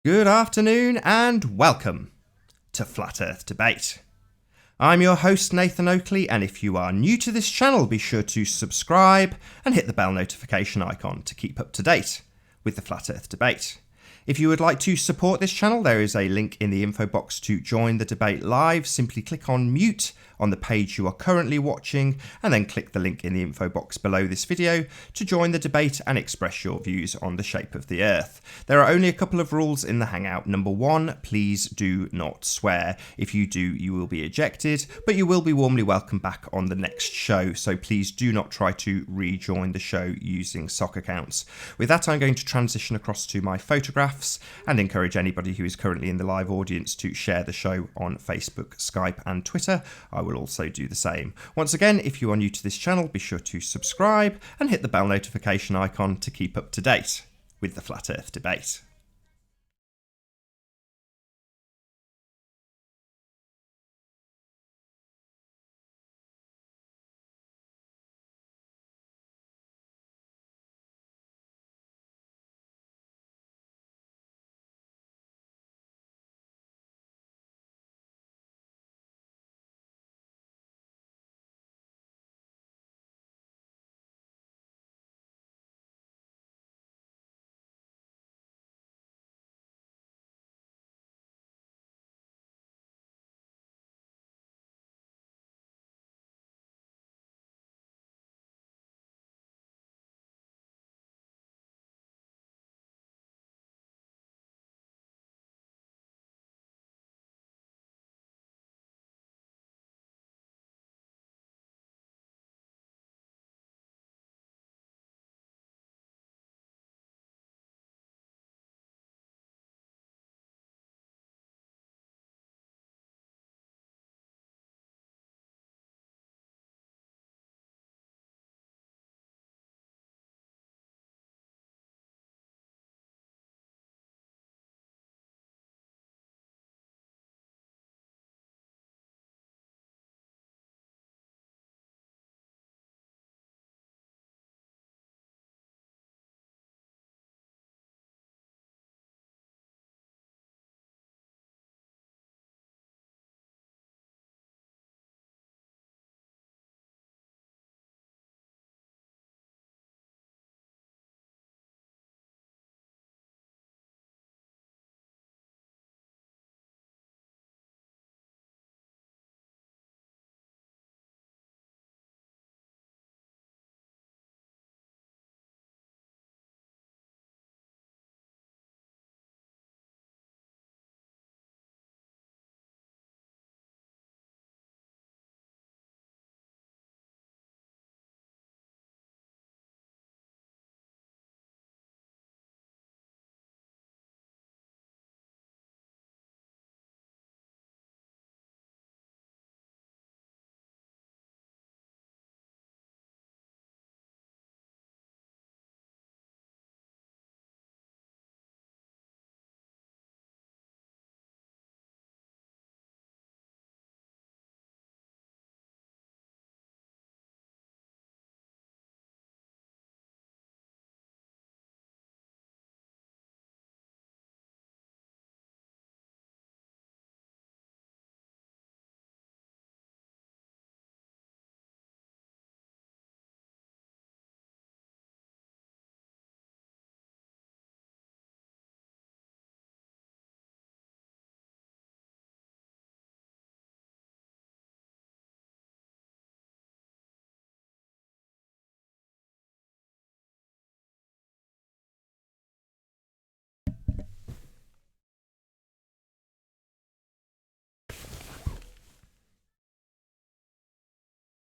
Good afternoon and welcome to Flat Earth Debate. I'm your host Nathan Oakley, and if you are new to this channel, be sure to subscribe and hit the bell notification icon to keep up to date with the Flat Earth Debate. If you would like to support this channel, there is a link in the info box to join the debate live. Simply click on mute on the page you are currently watching and then click the link in the info box below this video to join the debate and express your views on the shape of the Earth. There are only a couple of rules in the Hangout. Number one, please do not swear. If you do, you will be ejected, but you will be warmly welcome back on the next show, so please do not try to rejoin the show using sock accounts. With that, I'm going to transition across to my photographs and encourage anybody who is currently in the live audience to share the show on Facebook, Skype and Twitter. I will also do the same. Once again, if you are new to this channel, be sure to subscribe and hit the bell notification icon to keep up to date with the Flat Earth Debate.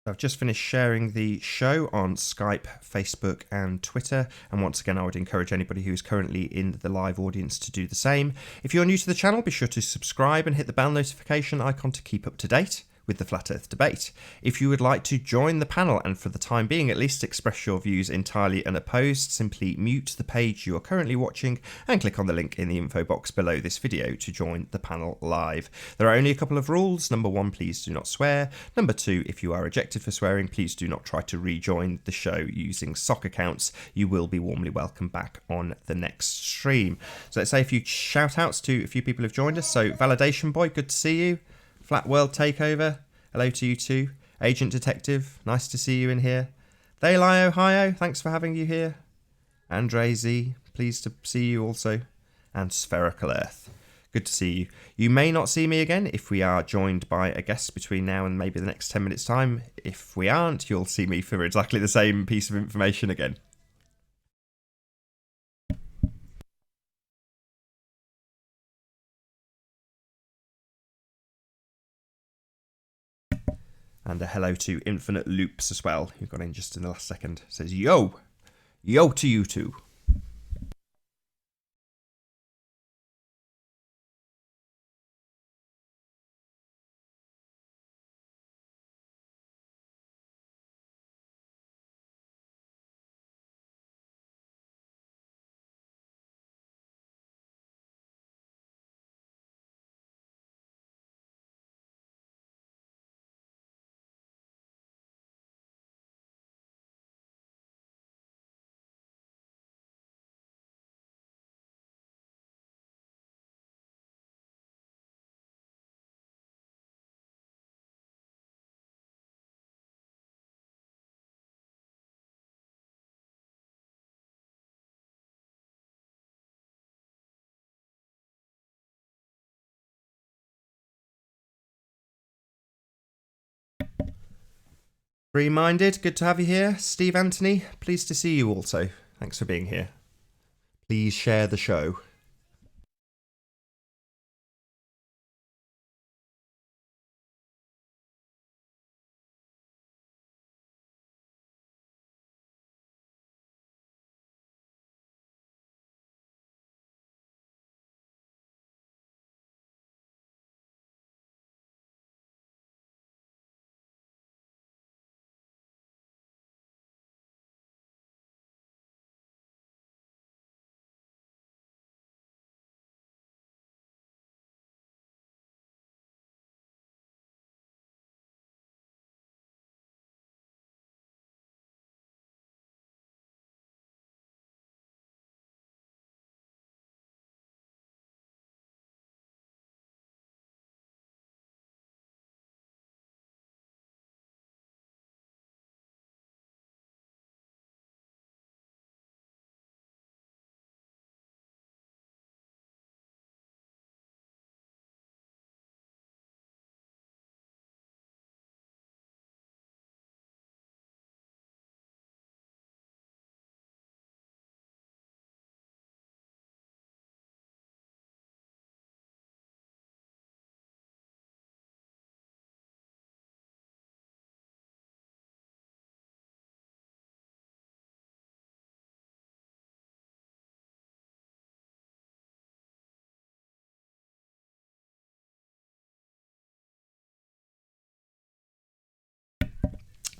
I've just finished sharing the show on Skype, Facebook and Twitter, and once again I would encourage anybody who is currently in the live audience to do the same. If you're new to the channel, be sure to subscribe and hit the bell notification icon to keep up to date with the Flat Earth debate. If you would like to join the panel and for the time being at least express your views entirely unopposed, simply mute the page you are currently watching and click on the link in the info box below this video to join the panel live. There are only a couple of rules. Number 1, please do not swear. Number 2, if you are ejected for swearing, please do not try to rejoin the show using sock accounts. You will be warmly welcome back on the next stream. So let's say a few shout outs to a few people who've joined us. So Validation Boy, good to see you. Flat World Takeover, hello to you too. Agent Detective, nice to see you in here. They Lie Ohio, thanks for having you here. Andre Z, pleased to see you also. And Spherical Earth, good to see you. You may not see me again if we are joined by a guest between now and maybe the next 10 minutes time. If we aren't, you'll see me for exactly the same piece of information again. And a hello to Infinite Loops as well, who got in just in the last second. Says, yo! Yo to you too. Free-minded, good to have you here. Steve Anthony, pleased to see you also. Thanks for being here. Please share the show.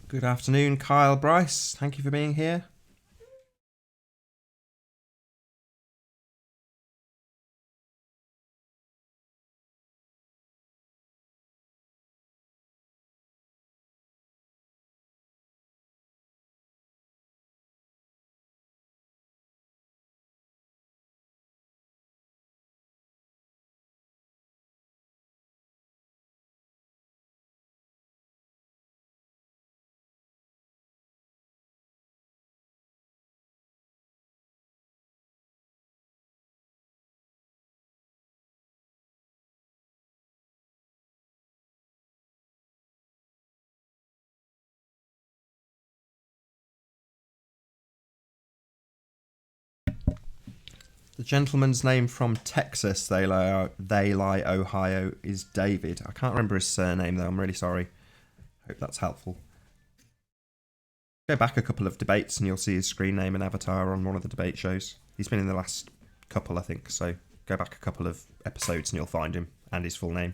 Good afternoon, Kyle Bryce. Thank you for being here. The gentleman's name from Texas, They Lie Ohio, is David. I can't remember his surname though, I'm really sorry. Hope that's helpful. Go back a couple of debates and you'll see his screen name and avatar on one of the debate shows. He's been in the last couple, I think, so go back a couple of episodes and you'll find him and his full name.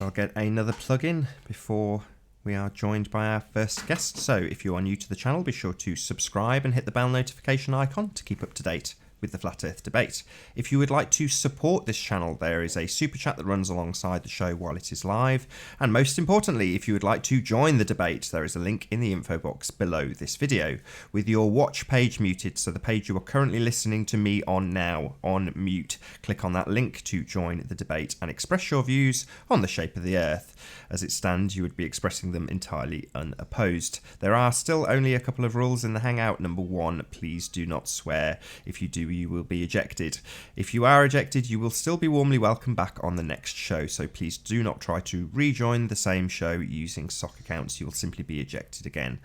I'll get another plug-in before we are joined by our first guest. So if you are new to the channel, be sure to subscribe and hit the bell notification icon to keep up to date with the Flat Earth debate. If you would like to support this channel, there is a super chat that runs alongside the show while it is live. And most importantly, if you would like to join the debate, there is a link in the info box below this video with your watch page muted. So the page you are currently listening to me on now on mute. Click on that link to join the debate and express your views on the shape of the Earth. As it stands, you would be expressing them entirely unopposed. There are still only a couple of rules in the Hangout. Number one, please do not swear. If you do, you will be ejected. If you are ejected, you will still be warmly welcome back on the next show, so please do not try to rejoin the same show using sock accounts. You will simply be ejected again.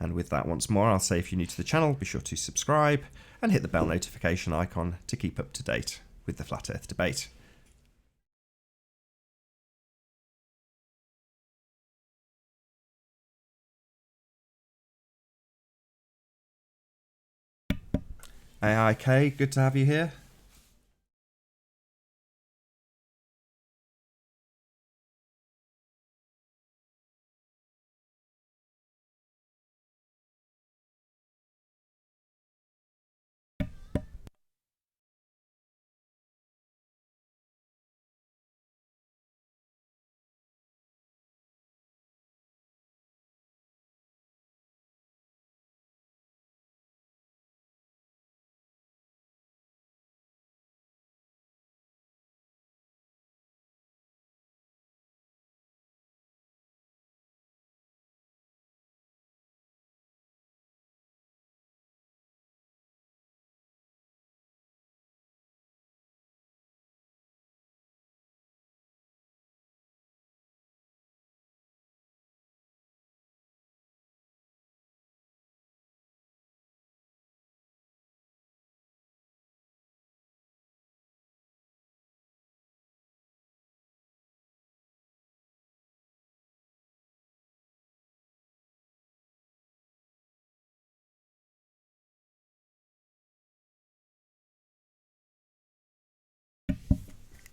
And with that, once more, I'll say if you're new to the channel, be sure to subscribe and hit the bell notification icon to keep up to date with the Flat Earth debate. AIK, good to have you here.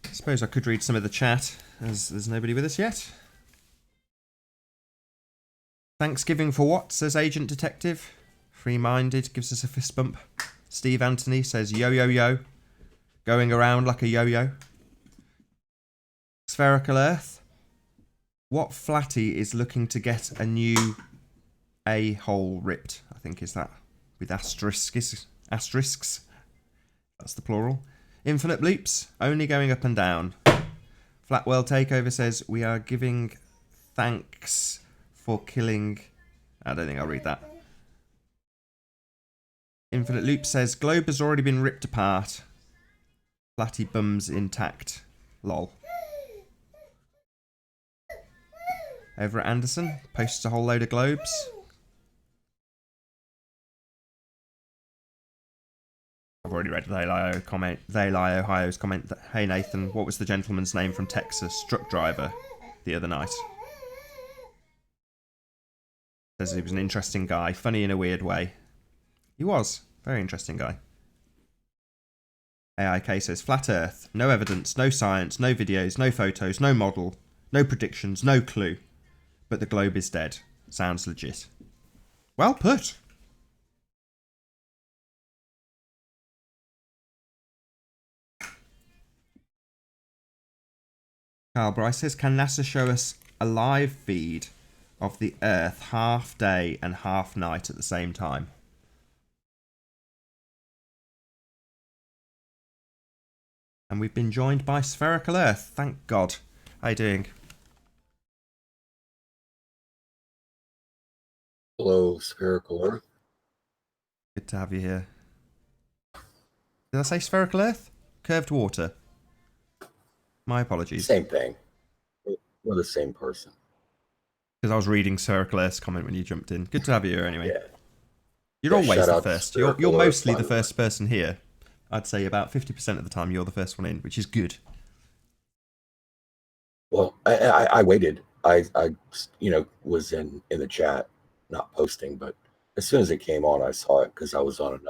I suppose I could read some of the chat, as there's nobody with us yet. Thanksgiving for what, says Agent Detective. Free-minded gives us a fist bump. Steve Anthony says yo yo yo. Going around like a yo-yo. Spherical Earth. What flatty is looking to get a new a-hole ripped? I think is that with asterisks. That's the plural. Infinite Bloops, only going up and down. Flat World Takeover says, we are giving thanks for killing... I don't think I'll read that. Infinite Loop says, globe has already been ripped apart. Flatty bums intact. Lol. Over at Anderson, posts a whole load of globes. I've already read They Lie Ohio's comment that, hey Nathan, what was the gentleman's name from Texas, truck driver, the other night? Says he was an interesting guy, funny in a weird way. He was. Very interesting guy. AIK says, Flat Earth, no evidence, no science, no videos, no photos, no model, no predictions, no clue. But the globe is dead. Sounds legit. Well put. Carl Bryce says, can NASA show us a live feed of the Earth half day and half night at the same time? And we've been joined by Spherical Earth, thank God. How you doing? Hello, Spherical Earth. Good to have you here. Did I say Spherical Earth? Curved water. My apologies. Same thing. We're the same person. Because I was reading Spherical Earth's comment when you jumped in. Good to have you here anyway. Yeah. You're always the first. You're mostly the Earth, first person here. I'd say about 50% of the time you're the first one in, which is good. Well, I waited. I was in the chat, not posting, but as soon as it came on, I saw it because I was on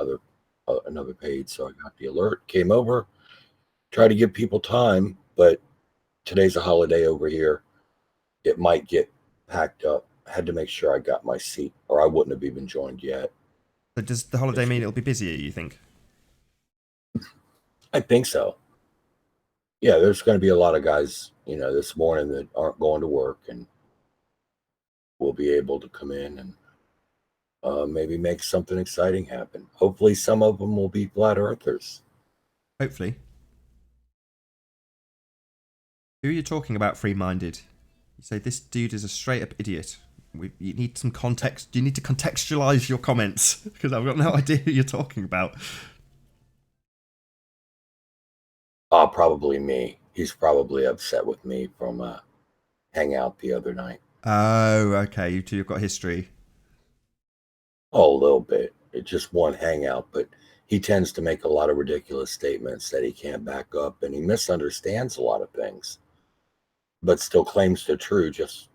another page, so I got the alert, came over, tried to give people time, but today's a holiday over here, it might get packed up. I had to make sure I got my seat, or I wouldn't have even joined yet. So does the holiday mean it'll be busier, you think? I think so. Yeah, there's going to be a lot of guys, this morning that aren't going to work, and will be able to come in and maybe make something exciting happen. Hopefully, some of them will be flat earthers. Hopefully. Who are you talking about, free-minded? You say this dude is a straight-up idiot. You need some context. You need to contextualize your comments, because I've got no idea who you're talking about. Probably me. He's probably upset with me from hangout the other night. Oh, okay. You two have got history. Oh, a little bit. It's just one hangout, but he tends to make a lot of ridiculous statements that he can't back up, and he misunderstands a lot of things, but still claims they're true just,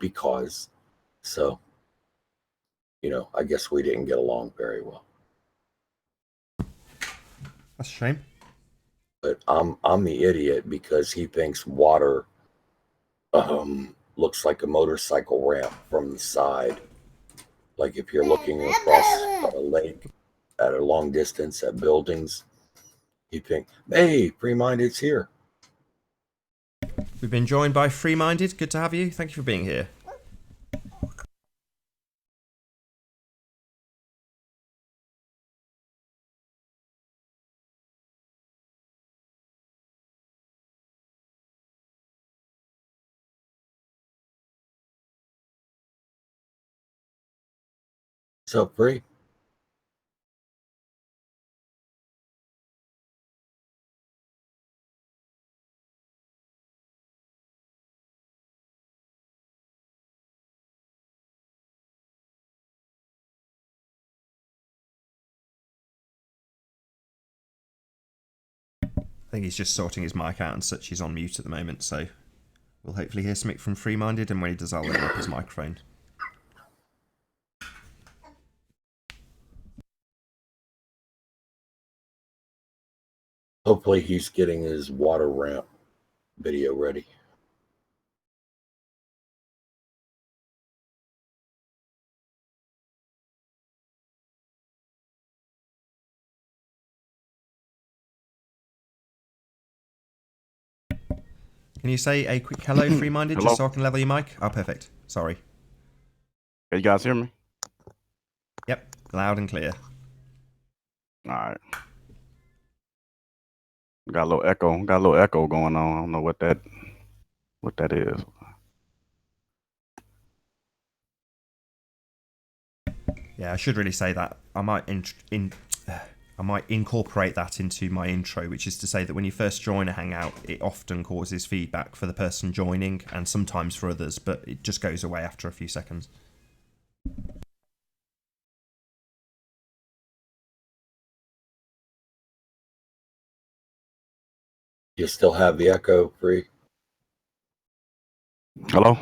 because. So, I guess we didn't get along very well. That's a shame. But I'm the idiot because he thinks water looks like a motorcycle ramp from the side. Like if you're looking across a lake at a long distance at buildings, you think, hey, Free-Minded's here. We've been joined by Free-Minded. Good to have you. Thank you for being here. So Free. I think he's just sorting his mic out and such. He's on mute at the moment, so we'll hopefully hear something from Free-Minded, and when he does, I'll open up his microphone. Hopefully he's getting his water ramp video ready. Can you say a quick hello, Free-Minded, Hello? just so I can level your mic? Oh, perfect. Sorry. Can you guys hear me? Yep, loud and clear. All right. Got a little echo. Got a little echo going on. I don't know what that is. Yeah, I should really say that. I might I might incorporate that into my intro, which is to say that when you first join a Hangout, it often causes feedback for the person joining and sometimes for others, but it just goes away after a few seconds. You still have the echo, Free? Hello?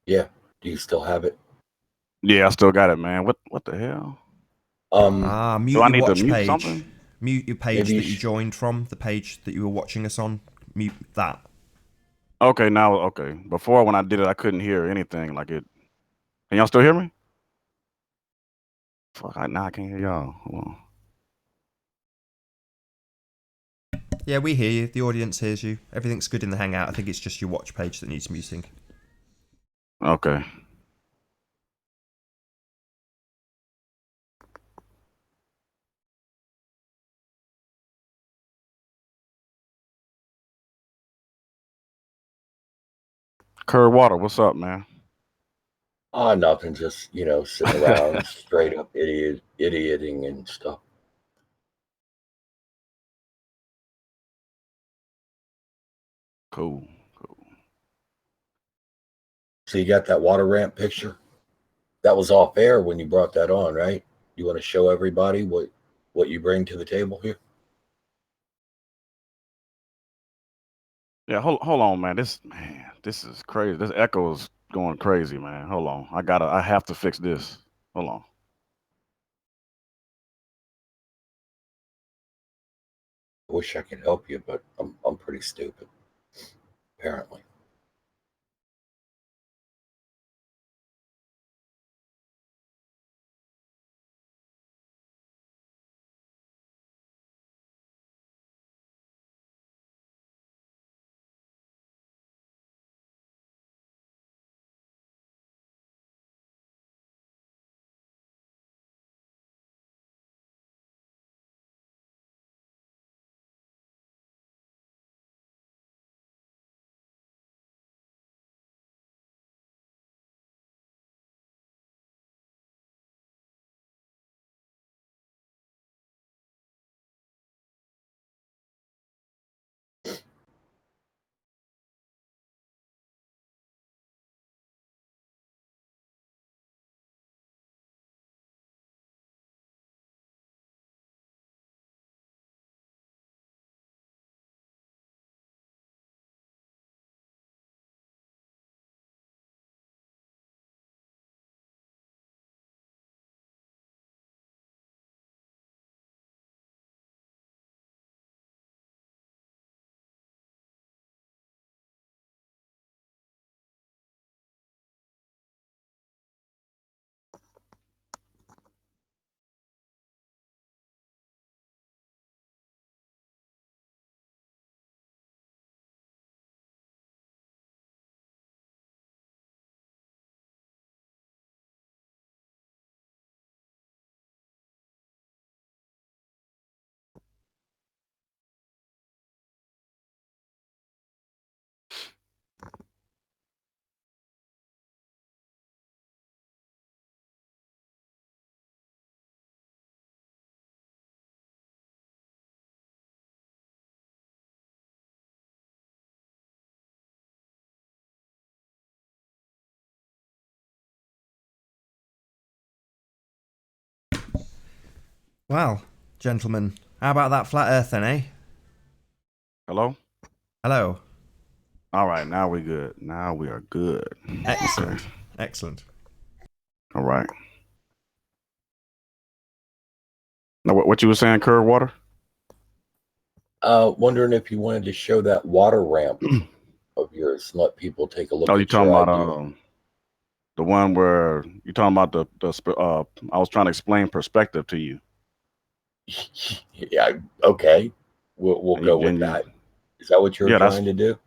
Yeah. Do you still have it? Yeah, I still got it, man. What the hell? Mute Do I your need to watch mute page. something? Mute your page Maybe that you joined from, the page that you were watching us on. Mute that. Okay, now okay. Before when I did it, I couldn't hear anything like it. Can y'all still hear me? Fuck, now I can't hear y'all. Hold on. Yeah, we hear you. The audience hears you. Everything's good in the Hangout. I think it's just your watch page that needs muting. Okay. Curd Water, what's up, man? Nothing. Just, sitting around straight up idioting and stuff. Cool. So you got that water ramp picture? That was off air when you brought that on, right? You want to show everybody what you bring to the table here? Yeah, hold on, man. This is crazy. This echo is going crazy, man. Hold on. I have to fix this. Hold on. I wish I could help you, but I'm pretty stupid, apparently. Well, gentlemen, how about that flat earth then, eh? Hello? Hello. All right, now we good. Now we are good. Excellent. Okay. Excellent. All right. Now, what you were saying, curd water? Wondering if you wanted to show that water ramp of yours and let people take a look Oh, you at talking your about idea. the one where you talking about I was trying to explain perspective to you. Yeah, okay. We'll And go you, with and you that. Is that what you were yeah, trying to do?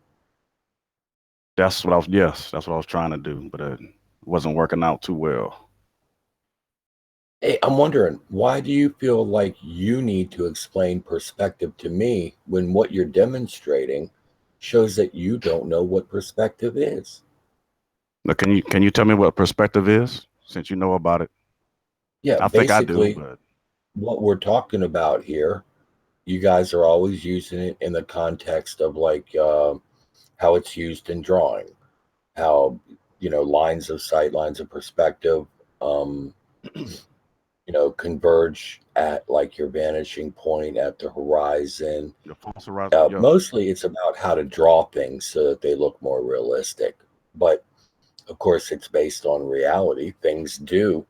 that's what I was yes, that's what I was trying to do, but it wasn't working out too well. Hey, I'm wondering, why do you feel like you need to explain perspective to me when what you're demonstrating shows that you don't know what perspective is? Now, can you tell me what perspective is since you know about it? Yeah, I think I do, basically, but what we're talking about here, you guys are always using it in the context of like how it's used in drawing, how, lines of sight, lines of perspective, um, converge at like your vanishing point at the horizon. the false horizon, yeah, Mostly it's about how to draw things so that they look more realistic. But of course, it's based on reality. Things do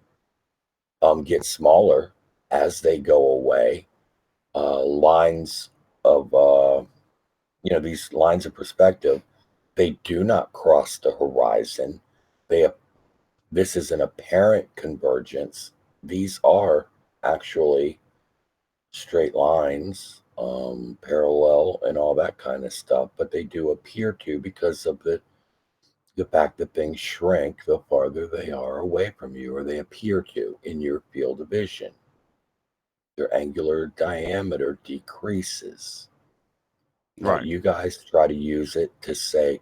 get smaller as they go away. Lines of, these lines of perspective, they do not cross the horizon. They This is an apparent convergence. These are actually straight lines, parallel, and all that kind of stuff, but they do appear to because of the fact that things shrink the farther they are away from you, or they appear to in your field of vision. Their angular diameter decreases. Now, right, you guys try to use it to say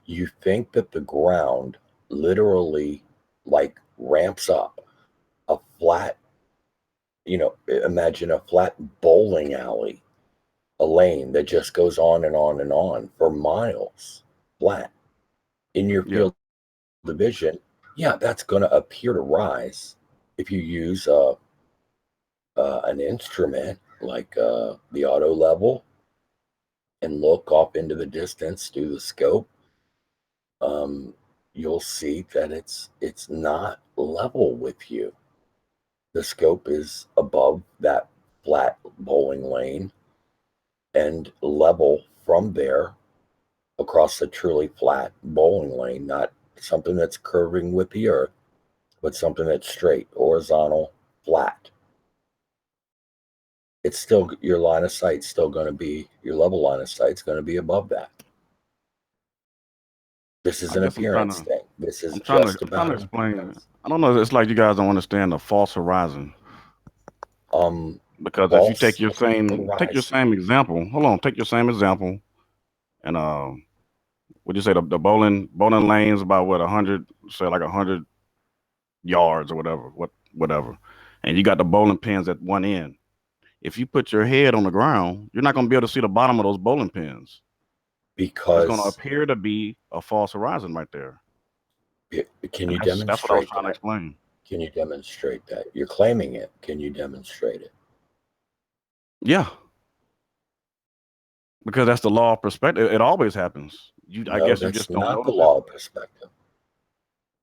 you think that the ground literally like ramps up a flat, imagine a flat bowling alley, a lane that just goes on and on and on for miles flat in your yeah, field of vision. Yeah, that's going to appear to rise if you use an instrument like the auto level and look off into the distance through the scope. um, you'll see that it's not level with you. The scope is above that flat bowling lane and level from there across a truly flat bowling lane, not something that's curving with the earth, but something that's straight, horizontal, flat. It's still your line of sight's still going to be your level line of sight's going to be above that. This is I an guess appearance thing. This is I'm trying to just I'm trying to about an explain. appearance. I don't know. It's like you guys don't understand the false horizon Um, because if you false take your horizon same example, hold on, take your same example, and would you say the bowling lanes about what 100, say like 100 yards or whatever, and you got the bowling pins at one end. If you put your head on the ground, you're not going to be able to see the bottom of those bowling pins. It's going to because appear to be a false horizon right there, can and you that's what I was demonstrate trying to that? explain. Can you demonstrate that? You're claiming it. Can you demonstrate it? Yeah, because that's the law of perspective. It always happens. I No, guess you that's just don't not the notice it. law of perspective.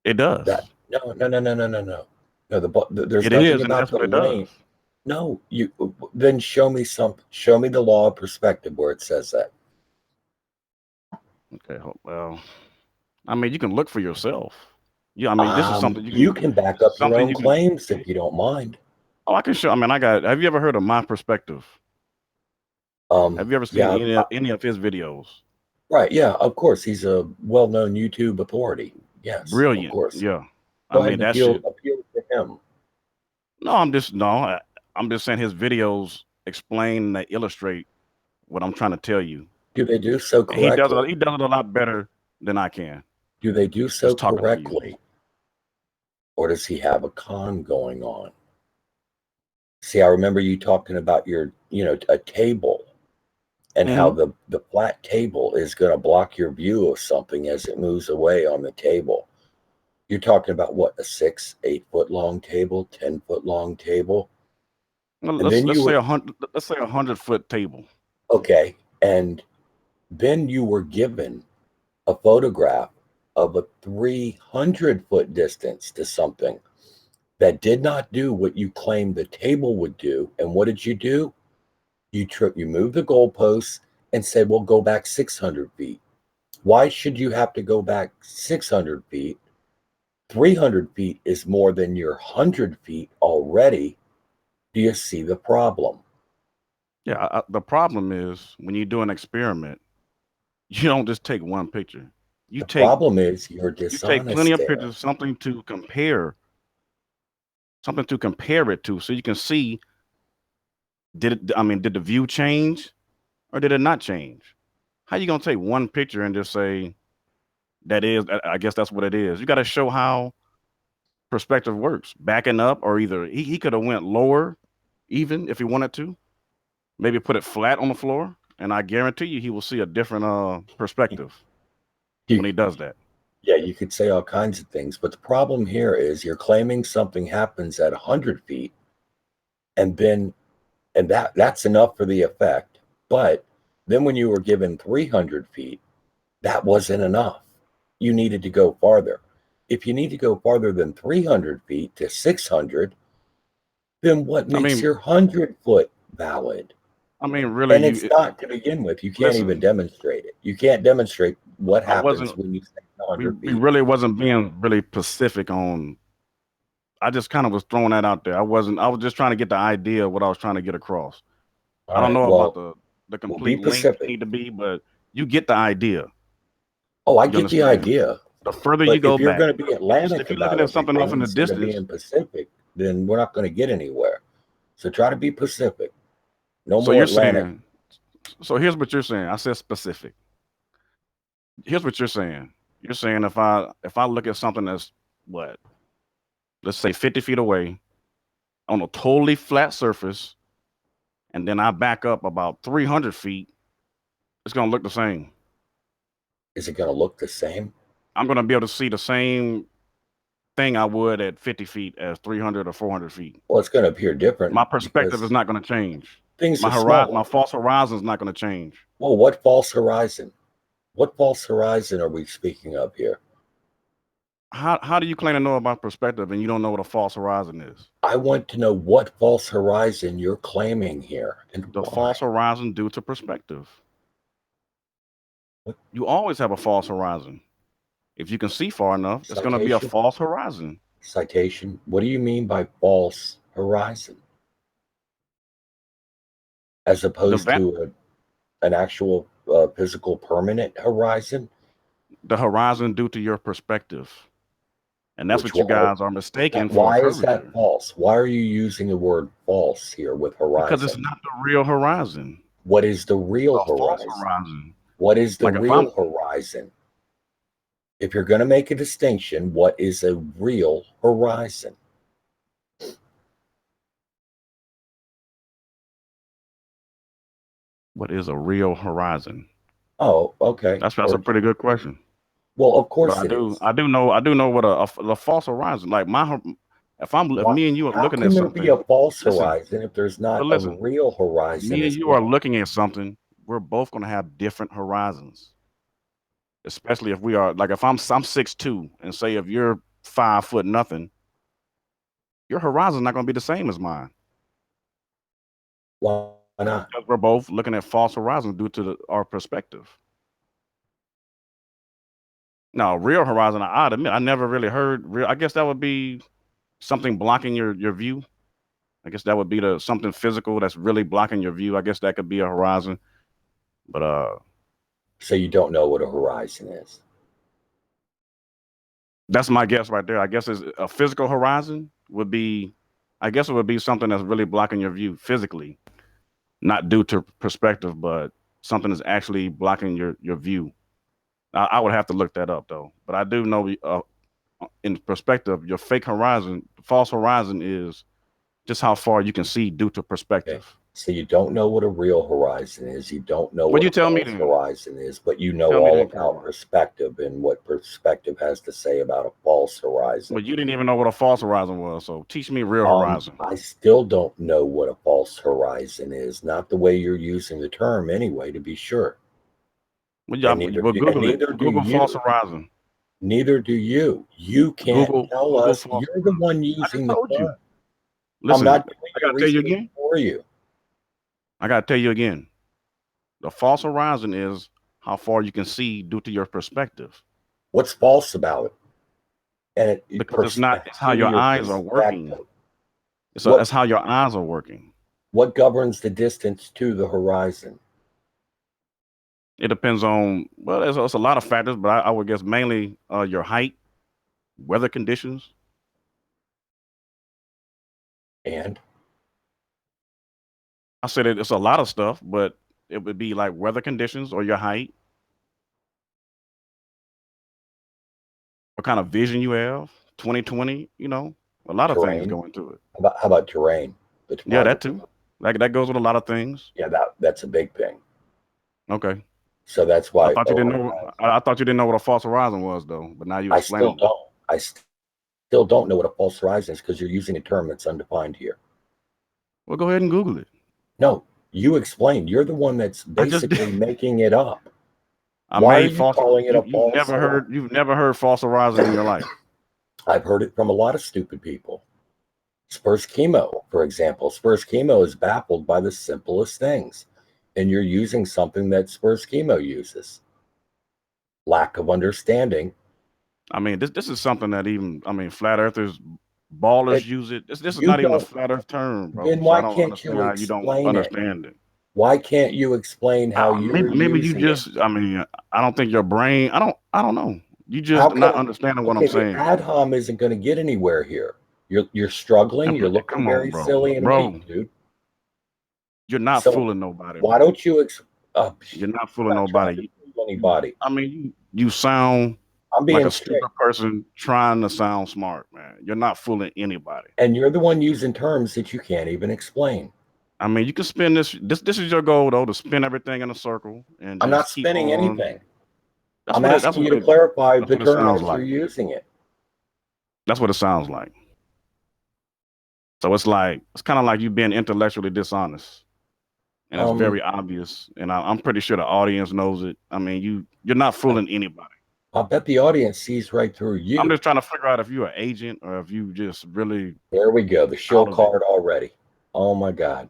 It does. That no, no, no, no, no, no, no. No, there's It nothing is, and about that's the what it does. lane. No, you then show me show me the law of perspective where it says that. Okay. Well, I mean, you can look for yourself. Yeah, I mean, this is something you You can. can back This is up your something own you can. claims if you don't mind. Oh, I can show. I mean, I got. Have you ever heard of my perspective? Have you ever seen Yeah, any of his videos? right. Yeah, of course. He's a well-known YouTube authority. Yes, of Brilliant. course. Yeah. I Go ahead mean, and that shit. appeal to him. No, I'm just no. I'm just saying his videos explain and illustrate what I'm trying to tell you, Do they do so and he does it. correctly? He does it a lot better than I can. Do they do so Just talking to you. correctly? Or does he have a con going on? See, I remember you talking about a table and how Hmm. the flat table is going to block your view of something as it moves away on the table. You're talking about what, a 6, 8 foot long table, 10 foot long table? Well, And then let's you say were 100. Let's say 100-foot table. okay. And then you were given a photograph of a 300-foot distance to something that did not do what you claimed the table would do. And what did you do? You moved the goalposts and said, "We'll go back 600 feet." Why should you have to go back 600 feet? 300 feet is more than your 100 feet already. Do you see the problem? Yeah, the problem is when you do an experiment, you don't just take one picture. You The take problem is you're you take plenty dishonest of there. pictures, something to compare it to, so you can see did the view change or did it not change? How you gonna take one picture and just say that is? I guess that's what it is. You got to show how perspective works, backing up, or either he could have went lower, even if he wanted to, maybe put it flat on the floor, and I guarantee you he will see a different perspective You, when he does that. yeah, you could say all kinds of things, but the problem here is you're claiming something happens at 100 feet, and then and that's enough for the effect. But then when you were given 300 feet, that wasn't enough. You needed to go farther. If you need to go farther than 300 feet to 600, then what I makes mean, your 100-foot valid? really, And it's not to begin with. You can't even listen. demonstrate it. You can't demonstrate what I happens wasn't. when you say We 100 we feet. really wasn't being really specific on. I just kind of was throwing that out there. I wasn't. I was just trying to get the idea of what I was trying to get across. All I don't right. know about Well, the we'll be complete length you Pacific. need to be, but you get the idea. Oh, I You get the understand? idea. The further you But go if you're back, going to be if Atlantic you're about looking at something off everything in the instead of distance, being Pacific, then we're not going to get anywhere. So try to be Pacific. No so more you're Atlantic. saying, so here's what you're saying. I said specific. Here's what you're saying. You're saying if I look at something that's what, let's say 50 feet away on a totally flat surface, and then I back up about 300 feet, it's gonna look the same. Is it going to look the same? I'm gonna be able to see the same thing I would at 50 feet as 300 or 400 feet. Well, it's going to appear different My perspective is because not going to change. things are My smaller. false horizon is not going to change. Well, what false horizon? What false horizon are we speaking of here? How do you claim to know about perspective and you don't know what a false horizon is? I want to know what false horizon you're claiming here and The false why. horizon due to perspective. What You always have a false horizon. If you can see far enough, it's going to be a citation? false horizon. Citation? What do you mean by false horizon? As The opposed va- to an actual physical permanent horizon? the horizon due to your perspective. And that's Which what you one? guys are mistaken for a Why is that curvature. false? Why are you using the word false here with Because it's horizon? not the real horizon. What is the real A false horizon? horizon. What is the Like if I'm real horizon? If you're going to make a distinction, what is a real horizon? what is a real horizon? Oh, okay. That's a pretty good question. Well, of But course it is. I do know what a false horizon. Like if Why, me and you are how looking at can there be something, a false listen, horizon if there's not but a listen, real if horizon me and as you are well? looking at something, we're both going to have different horizons. Especially if we are like if I'm 6'2" and say if you're 5 foot nothing, your horizon's not going to be the same as mine Why not? because we're both looking at false horizons due to our perspective. Now, real horizon, I'd admit I never really heard real. I guess that would be something blocking your view. I guess that would be the something physical that's really blocking your view. I guess that could be a horizon. But So you don't know what a horizon is. that's my guess right there. I guess it's a physical horizon would be I guess it would be something that's really blocking your view physically, not due to perspective, but something that's actually blocking your view. I would have to look that up though. But I do know in perspective, your fake horizon, false horizon is just how far you can see due to Okay. perspective. So you don't know what a real horizon is. You don't know What what you a tell me false then? horizon is, but you know Tell me all then, about Kerwin. perspective and what perspective has to say about a false horizon. But you didn't even know what a false horizon was. So teach me real horizon. I still don't know what a false horizon is. Not the way you're using the term, anyway. To be sure, and Well, Google it. neither do Google false you. horizon. Neither do you. You can't tell Google us. false You're the horizon. one I just using the told you. term. I'm Listen, not doing I your gotta tell you research again. for you. I gotta tell you again. The false horizon is how far you can see due to your perspective. What's false about it? And Because it's not. It's how due to your your eyes are working. perspective. It's how your eyes are working. What governs the distance to the horizon? It depends on, well, it's a lot of factors, but I would guess mainly your height, weather conditions. And I said it's a lot of stuff, but it would be like weather conditions or your height, what kind of vision you have, 2020, a lot of things terrain. go into it. How about terrain? The Yeah, that topography. too. That goes with a lot of things. Yeah, that's a big thing. Okay. So that's I why thought you didn't know. I thought you didn't know what a false horizon was, though. But now you I still explaining it. don't. I still don't know what a false horizon is because you're using a term that's undefined here. Well, go ahead and Google it. No, you explained. You're the one that's I just basically making it up. I Why are made you false. calling it a You've false never heard. horizon? You've never heard false horizon in your life. I've heard it from a lot of stupid people. Spurs chemo, for example. Spurs chemo is baffled by the simplest things, and you're using something that Spurs chemo uses. Lack of understanding. I mean, this is something that flat earthers, ballers It, use it. This is you not even a don't. flat earth term, bro. Then So I why don't can't understand you how you don't explain it? understand it. Why can't you explain how you're Maybe you using it? just. I don't think your brain. I don't know. You How just not come? understanding what I'm Okay, the saying. ad hom isn't going to get anywhere here. You're struggling. You're looking Come on, very bro. silly and weak, Bro, dude. you're not So fooling nobody, why bro. don't you? I'm You're not fooling not trying to nobody. fool anybody. You sound I'm like being a straight. stupid person trying to sound smart, man. You're not fooling anybody. And you're the one using terms that you can't even explain. You can spin this. This is your goal, though, to spin everything in a circle and I'm not just keep spinning on. anything. I'm asking you to clarify the It term sounds as you're like. using it. That's what it sounds like. So it's kind of like you being intellectually dishonest, and it's very obvious. And I'm pretty sure the audience knows it. You're not fooling anybody. I bet the audience sees right through you. I'm just trying to figure out if you're an agent or if you just really. There we go. The shill card already. Oh my God.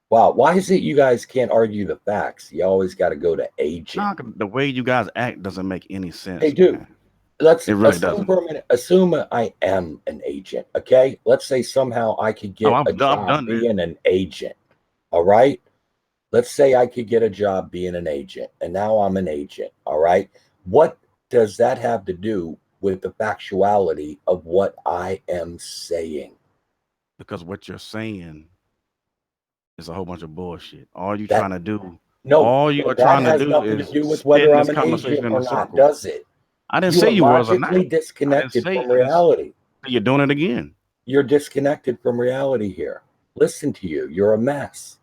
Wow. Why is it you guys can't argue the facts? You always got to go to agent. Nah, the way you guys act doesn't make any sense. Hey, dude. Man. Let's It really assume doesn't. for a minute. Assume I am an agent. Okay. Let's say somehow I could get a job being an agent. All right. Let's say I could get a job being an agent, and now I'm an agent. All right. What does that have to do with the factuality of what I am saying? Because what you're saying is a whole bunch of bullshit. All you trying to do. No, all you are that trying to has do nothing is to do with spin whether this I'm an conversation agent in or a not, circle. does it? I didn't You say are you was or not. logically disconnected from reality. You're doing it again. You're disconnected from reality here. Listen to you. You're a mess.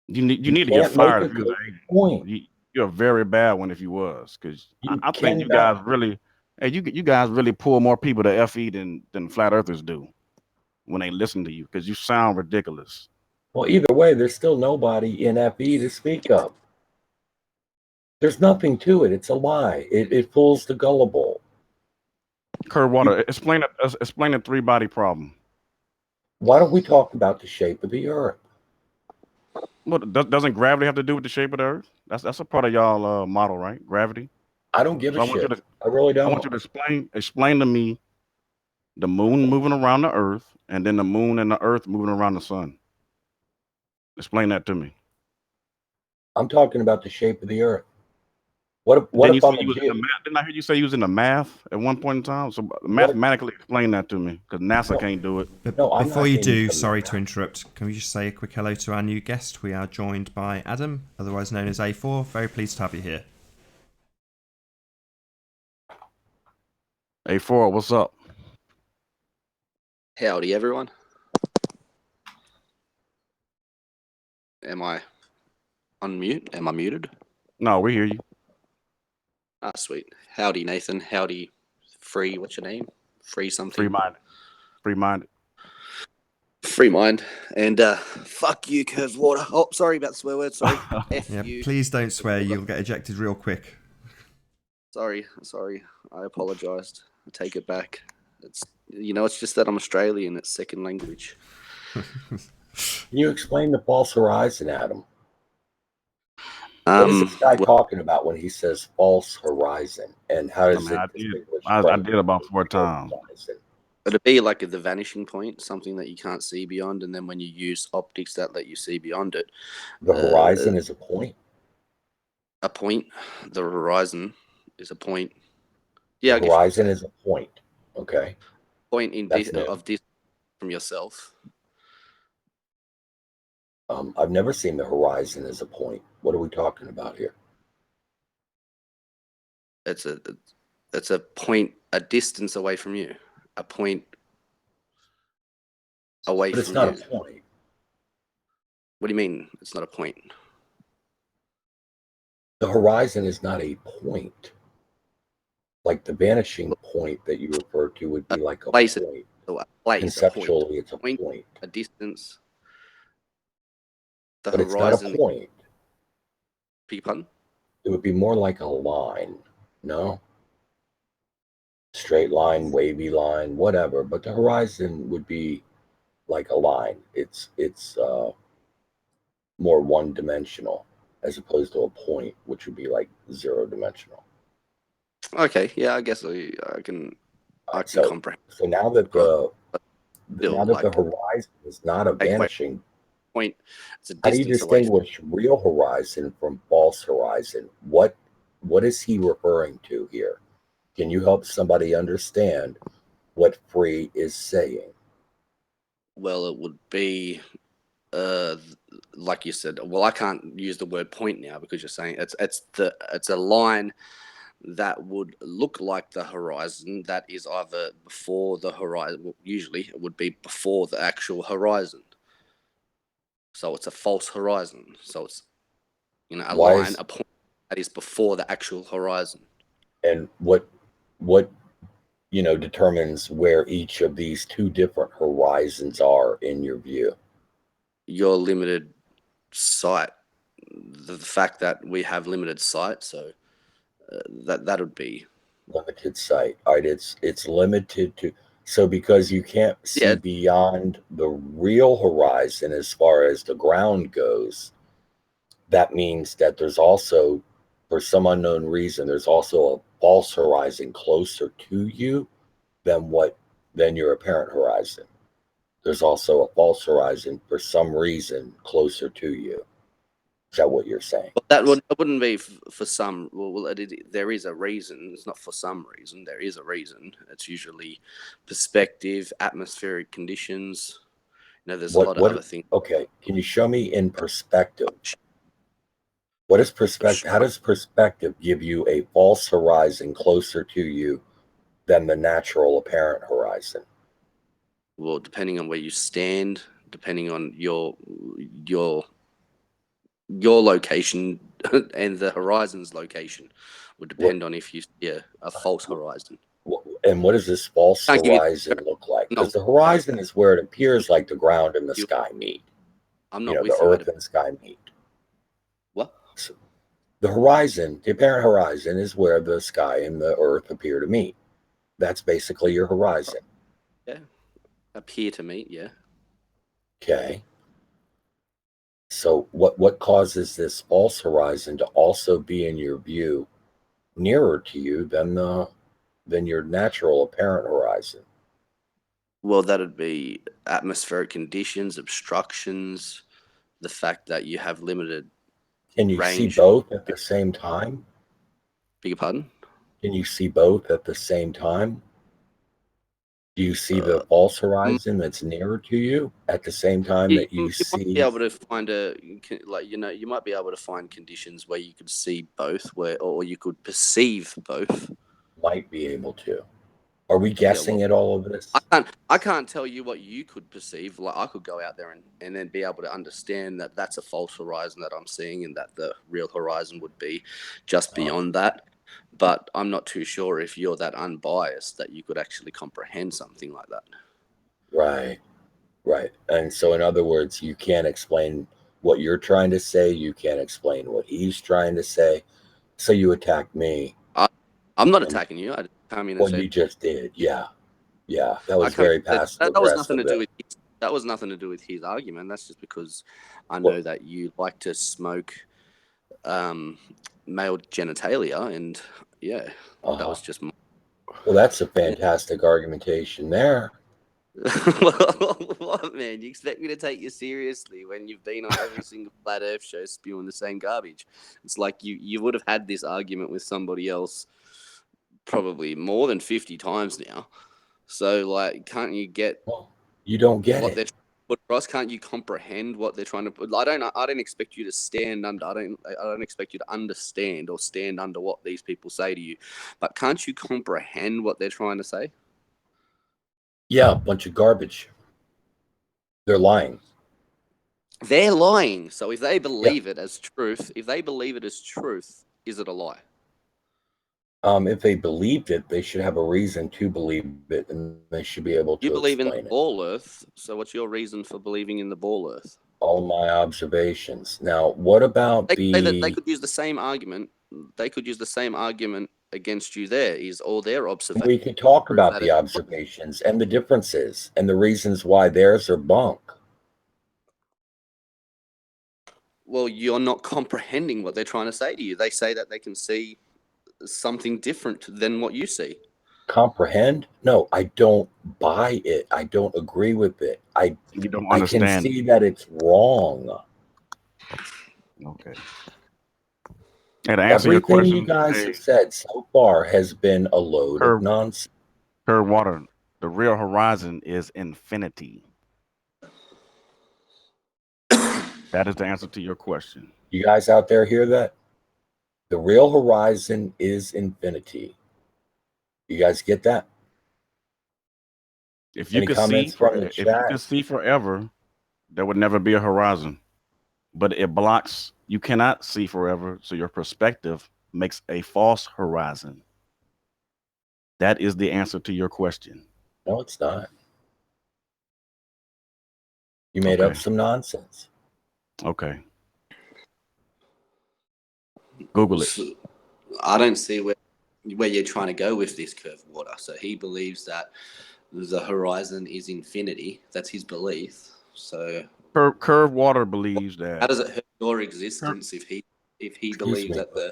You need to get fired if you're an agent. Point. You're a very bad one if you was, because I think you cannot- guys really, hey, you guys really pull more people to FE than flat earthers do when they listen to you, because you sound ridiculous. Well, either way, there's still nobody in FE to speak of. There's nothing to it. It's a lie. It fools the gullible. Water, explain the three-body problem. Why don't we talk about the shape of the Earth? Well, doesn't gravity have to do with the shape of the Earth? That's a part of y'all model, right? Gravity. I don't give a shit. I really don't. I want you to explain to me the moon moving around the Earth, and then the moon and the Earth moving around the sun. Explain that to me. I'm talking about the shape of the Earth. What if I'm a Jew? Didn't I hear you say using the math at one point in time? So mathematically explain that to me, because NASA can't do it. But before you do, sorry to interrupt, can we just say a quick hello to our new guest? We are joined by Adam, otherwise known as A4. Very pleased to have you here. A4, what's up? Howdy, everyone. Am I unmute? Am I muted? No, we hear you. Ah, sweet. Howdy, Nathan. Howdy, Free. What's your name? Free something. Free minded. Free minded. Free mind. And fuck you, curved water. Oh, sorry about the swear word. Sorry. F Yeah, you. please don't swear. You'll get ejected real quick. Sorry. I apologized. I take it back. It's just that I'm Australian. It's second language. Can you explain the false horizon, Adam? What is this guy talking about when he says false horizon? And how does it distinguish? I did about 4 times. It'd be like the vanishing point, something that you can't see beyond, and then when you use optics that let you see beyond it. The horizon is a point? A point. The horizon is a point. Yeah, the horizon is a point. Okay. Point of distance from yourself. I've never seen the horizon as a point. What are we talking about here? It's a point, a distance away from you. A point away from you. But it's not a point. What do you mean it's not a point? The horizon is not a point. Like the vanishing point that you refer to would be like a place, point. A place, conceptually, it's a point. A distance. But horizon, it's not a point. Pardon? It would be more like a line, no? Straight line, wavy line, whatever. But the horizon would be like a line. It's more one-dimensional as opposed to a point, which would be like zero-dimensional. Okay, yeah, I guess I can comprehend. So now that the horizon is not a vanishing point, how do you distinguish real horizon from false horizon? What is he referring to here? Can you help somebody understand what Free is saying? Well, it would be like you said. Well, I can't use the word point now because you're saying it's a line that would look like the horizon that is either before the horizon. Well, usually it would be before the actual horizon. So it's a false horizon. So it's line, a point that is before the actual horizon. And what determines where each of these two different horizons are in your view? Your limited sight. The fact that we have limited sight, so that would be limited sight. All right, it's limited to. So because you can't see beyond the real horizon as far as the ground goes, that means that there's also, for some unknown reason, there's also a false horizon closer to you than your apparent horizon. There's also a false horizon for some reason closer to you. Is that what you're saying? Well, it wouldn't be for some. Well, there is a reason. It's not for some reason. There is a reason. It's usually perspective, atmospheric conditions. There's a lot of other things. Okay, can you show me in perspective? What is perspective? How does perspective give you a false horizon closer to you than the natural apparent horizon? Well, depending on where you stand, depending on your location and the horizon's location would depend on if you see a false horizon. And what does this false horizon look like? Because the horizon is where it appears like the ground and the sky meet. I'm not the earth and sky meet. What? So the horizon, the apparent horizon, is where the sky and the earth appear to meet. That's basically your horizon. Yeah. Appear to meet, yeah. Okay. So what causes this false horizon to also be in your view nearer to you than your natural apparent horizon? Well, that'd be atmospheric conditions, obstructions, the fact that you have limited Can you range. See both at the same time? Beg your pardon? Can you see both at the same time? Do you see the false horizon that's nearer to you at the same time that you see? Might be able to find you might be able to find conditions where you could see both, or you could perceive both. Might be able to. Are we guessing at all of this? I can't tell you what you could perceive. Like I could go out there and then be able to understand that that's a false horizon that I'm seeing, and that the real horizon would be just beyond that. But I'm not too sure if you're that unbiased that you could actually comprehend something like that. Right. And so, in other words, you can't explain what you're trying to say. You can't explain what he's trying to say. So you attack me. I'm not attacking you. I come in and Well, said you just did. Yeah. That was I come in very and said, passive that was nothing aggressive. to do with that was nothing to do with his argument. That's just because I know that you like to smoke male genitalia, and that was just. Well, that's a fantastic argumentation there. What, man? You expect me to take you seriously when you've been on every single flat Earth show spewing the same garbage? It's like you would have had this argument with somebody else probably more than 50 times now. So, like, can't you get? Well, you don't get what it. they're trying to put across? Can't you comprehend what they're trying to put? I don't expect you to stand under. I don't expect you to understand or stand under what these people say to you. But can't you comprehend what they're trying to say? Yeah, a bunch of garbage. They're lying. They're lying. So if they believe it as truth, is it a lie? If they believed it, they should have a reason to believe it, and they should be able to You believe in explain the it. ball Earth. So what's your reason for believing in the ball Earth? All my observations. Now, what about They say that they could use the same argument. They could use the same argument against you. There is all their observations. We could talk about the observations and the differences and the reasons why theirs are bunk. Well, you're not comprehending what they're trying to say to you. They say that they can see something different than what you see. Comprehend? No, I don't buy it. I don't agree with it. You don't understand. I can see that it's wrong. Okay. And to answer your Everything question, you guys have said so far has been a load of nonsense. Curved water, the real horizon is infinity. That is the answer to your question. You guys out there hear that? The real horizon is infinity. You guys get that? If you could see forever, there would never be a horizon. But it blocks, you cannot see forever, so your perspective makes a false horizon. That is the answer to your question. No, it's not. You made up some nonsense. Okay. Google it. I don't see where you're trying to go with this, Curved Water. So he believes that the horizon is infinity. That's his belief. So Curved Water believes that. How does it hurt your existence if he believes that the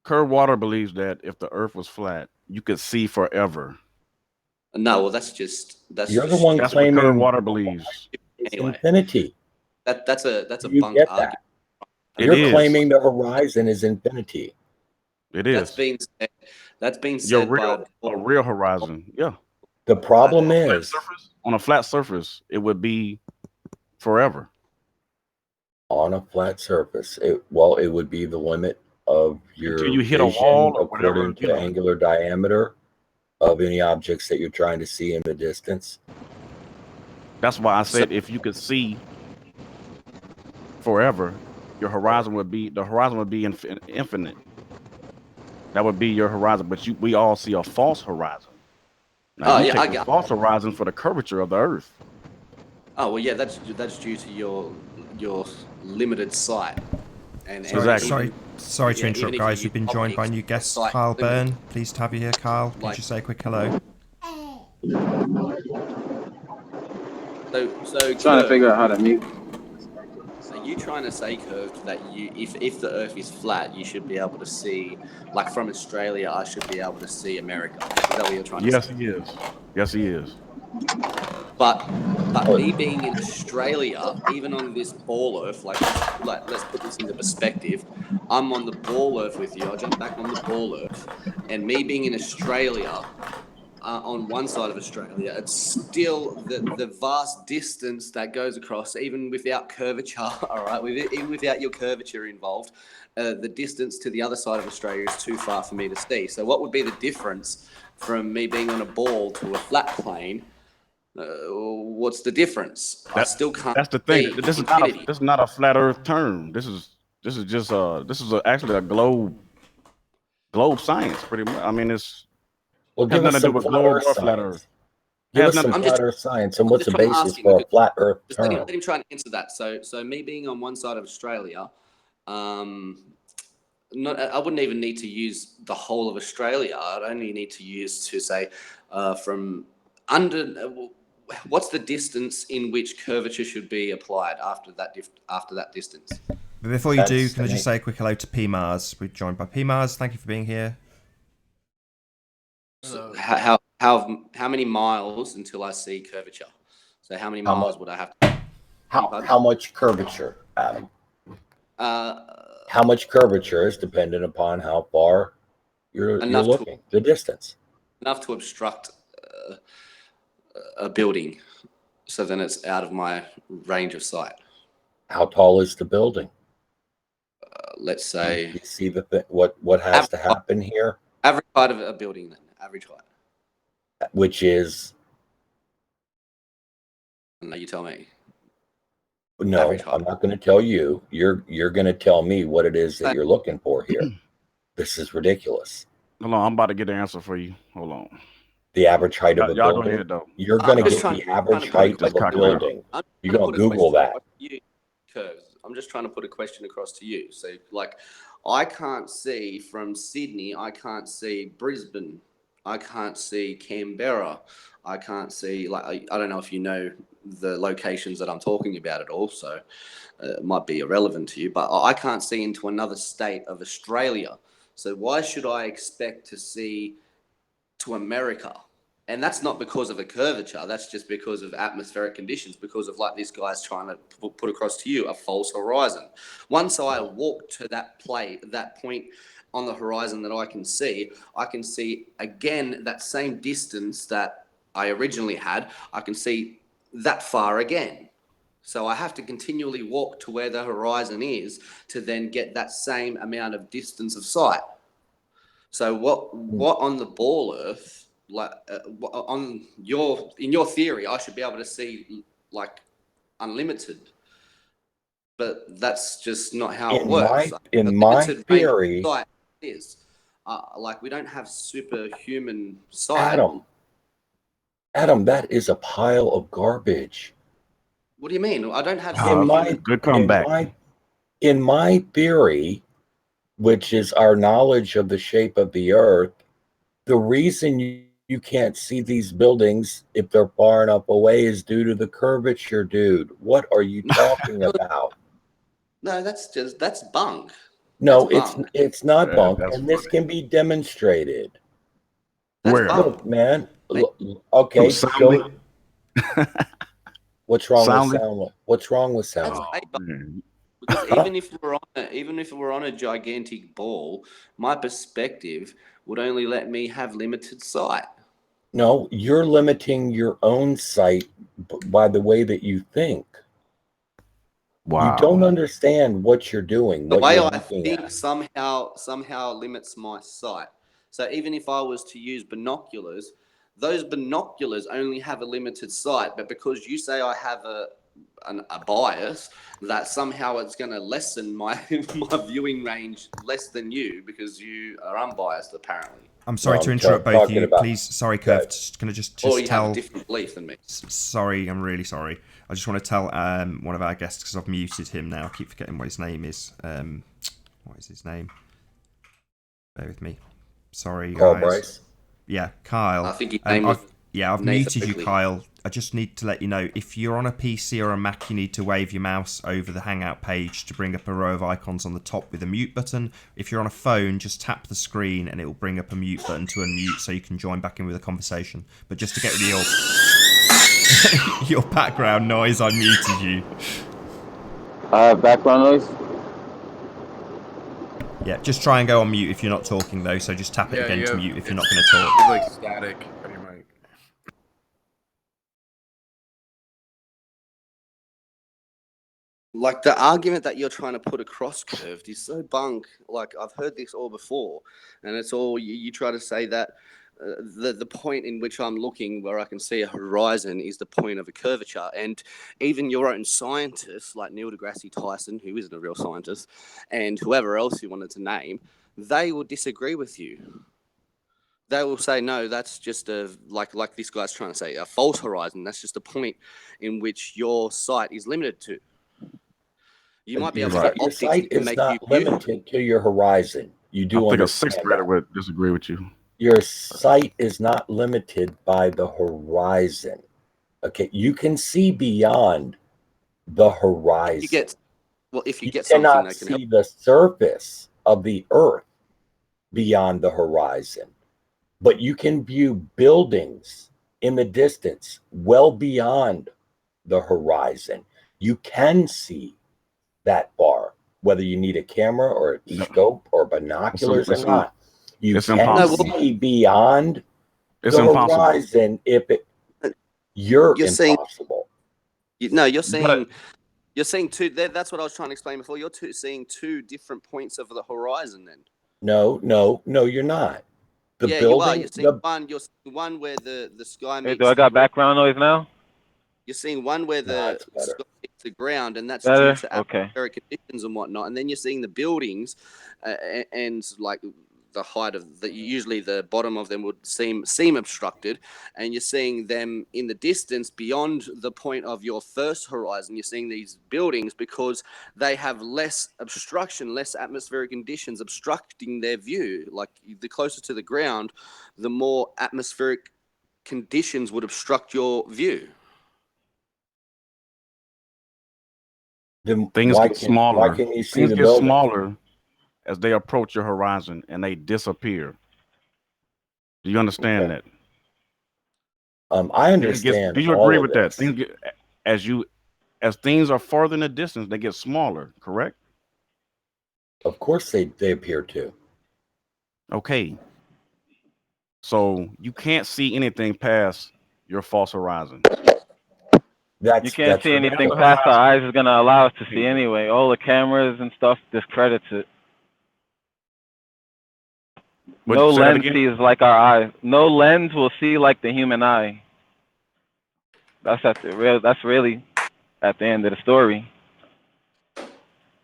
Curved Water believes that if the Earth was flat, you could see forever. No, well, that's you're the one claiming what Curved Water believes. Anyway, infinity. That's a bunk argument. You're claiming the horizon is infinity. It is. That's been said by a real horizon. Yeah. The problem is on a flat surface, it would be forever. On a flat surface, it would be the limit of your until you hit a wall or according to angular diameter of any objects that you're trying to see in the distance. That's why I said if you could see forever, your horizon would be infinite. That would be your horizon, but we all see a false horizon. Now, I got a false horizon for the curvature of the Earth. Oh well, yeah, that's due to your limited sight. And exactly. Sorry to interrupt, guys. We've been joined by new guest Kyle Byrne. Pleased to have you here, Kyle. Could you say a quick hello? So trying to figure out how to mute. So you trying to say, Curved, that if the Earth is flat, you should be able to see, like from Australia, I should be able to see America. Is that what you're trying to say? Yes, he is. Yes, he is. But me being in Australia, even on this ball Earth, like let's put this into perspective. I'm on the ball Earth with you. I'll jump back on the ball Earth, and me being in Australia, on one side of Australia, it's still the vast distance that goes across, even without curvature, all right, even without your curvature involved, the distance to the other side of Australia is too far for me to see. So what would be the difference from me being on a ball to a flat plane? What's the difference? I still can't. That's the thing. see This infinity. is not a flat Earth term. This is just actually a globe science, pretty much. I mean, it's Well, has give us nothing to do some with flat globe Earth or flat Earth. science. Give us some I'm flat just- Earth science, and what's the just trying to basis ask for him, a flat Earth Just let term? him try and answer that. So me being on one side of Australia, I wouldn't even need to use the whole of Australia. I'd only need to use to say from under. What's the distance in which curvature should be applied after that distance? But before you do, That's can I the just say a quick hello to P Mars? We're joined by P Mars. Thank you for being here. So how many miles until I see curvature? So how many miles would I have to? How much curvature, Adam? Uh, How much curvature is dependent upon how far you're looking, the distance. enough to obstruct a building, so then it's out of my range of sight. How tall is the building? Let's say You see what has to happen here, average height of a building. Then average height. which is No, you tell me. no. Average height. I'm not going to tell you. You're going to tell me what it is that you're looking for here. This is ridiculous. Hold on, I'm about to get the answer for you. Hold on. The average height of a Y'all go building. ahead, though. You're going to just get the trying average to put height this of a calculator. building. I'm You're trying going to put a Google question that. across to you, Curves. I'm just trying to put a question across to you. So, like, I can't see from Sydney. I can't see Brisbane. I can't see Canberra. I can't see, like, I don't know if you know the locations that I'm talking about at all. So, it might be irrelevant to you, but I can't see into another state of Australia. So, why should I expect to see to America? And that's not because of a curvature. That's just because of atmospheric conditions, because of, like, this guy's trying to put across to you, a false horizon. Once I walk to that point on the horizon that I can see again that same distance that I originally had. I can see that far again. So I have to continually walk to where the horizon is to then get that same amount of distance of sight. So what on the ball Earth, like in your theory, I should be able to see like unlimited, but that's just not how it works. In my theory, sight is like we don't have superhuman sight. Adam, that is a pile of garbage. What do you mean? I don't have good comeback. In my theory, which is our knowledge of the shape of the Earth, the reason you can't see these buildings if they're far enough away is due to the curvature, dude. What are you talking about? No, that's bunk. No, That's bunk. it's not bunk, and funny. this can be demonstrated. Where? Look, man. Okay, Soundly? What's wrong Soundly? with sound? What's wrong with sound? Because even if we're on a gigantic ball, my perspective would only let me have limited sight. No, you're limiting your own sight by the way that you think. Wow. You don't understand what you're doing. The what way you're I looking think at. somehow limits my sight. So even if I was to use binoculars, those binoculars only have a limited sight. But because you say I have a bias, that somehow it's going to lessen my viewing range less than you because you are unbiased apparently. I'm sorry to interrupt both of you. Please, sorry, Curve. Can I just or you tell? have a different belief than me. Sorry, I'm really sorry. I just want to tell one of our guests, because I've muted him now. I keep forgetting what his name is. What is his name? Bear with me. Sorry, guys. Carl Bryce? Yeah, Kyle. I think his name was I've Nathan muted you, Oakley. Kyle. I just need to let you know, if you're on a PC or a Mac, you need to wave your mouse over the Hangout page to bring up a row of icons on the top with a mute button. If you're on a phone, just tap the screen and it will bring up a mute button to unmute so you can join back in with a conversation. But just to get rid of your background noise, I muted you. Background noise? Yeah, just try and go on mute if you're not talking, though, so just tap it again to mute if you're not going to talk. It's like static, pretty much. like the argument that you're trying to put across, Curved, is so bunk. Like I've heard this all before, and it's all you try to say that the point in which I'm looking where I can see a horizon is the point of a curvature. And even your own scientists like Neil deGrasse Tyson, who isn't a real scientist, and whoever else you wanted to name, they will disagree with you. They will say, no, that's just a like this guy's trying to say, a false horizon. That's just a point in which your sight is limited to. You might be able to get Your optics sight that can is make not you limited to your horizon. You do I think a understand sixth grader that. would disagree with you. Your sight is not limited by the horizon. Okay, you can see beyond the horizon. If you get something cannot that can see help. the surface of the earth beyond the horizon, but you can view buildings in the distance well beyond the horizon. You can see that far, whether you need a camera or a scope or binoculars or not. You can see beyond the horizon if you're impossible. You're seeing two. That's what I was trying to explain before. You're seeing two different points of the horizon. Then No, you're not. The building. You are. You're seeing one where the sky meets. Hey, do I got background noise now? You're seeing one where the sky meets the ground, and that's better? due to atmospheric conditions and whatnot. And then you're seeing the buildings, and like the height of usually the bottom of them would seem obstructed, and you're seeing them in the distance beyond the point of your first horizon. You're seeing these buildings because they have less obstruction, less atmospheric conditions obstructing their view. Like the closer to the ground, the more atmospheric conditions would obstruct your view. Then things get smaller. Why can you see things the get building? smaller as they approach your horizon and they disappear. Do you understand that? I understand. Do you agree with that? Things get, as things are farther in the distance, they get smaller, correct? Of course they appear to. Okay. So you can't see anything past your false horizon. You can't see anything past our eyes is going to allow us to see anyway. All the cameras and stuff discredits it. No lens sees like our eyes. No lens will see like the human eye. That's really at the end of the story.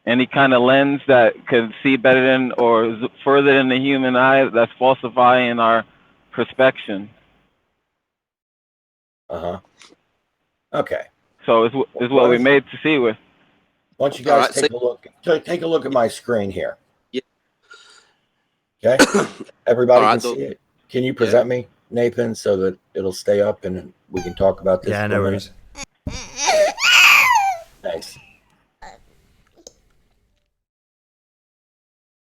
Any kind of lens that could see better than or further than the human eye, that's falsifying our perspection. Okay. So it's what we're made to see with. Why don't you guys take a look at my screen here? Yeah. Okay. Everybody can see it. Can you present me, Nathan, so that it'll stay up and we can talk about this? Yeah, no worries. Thanks.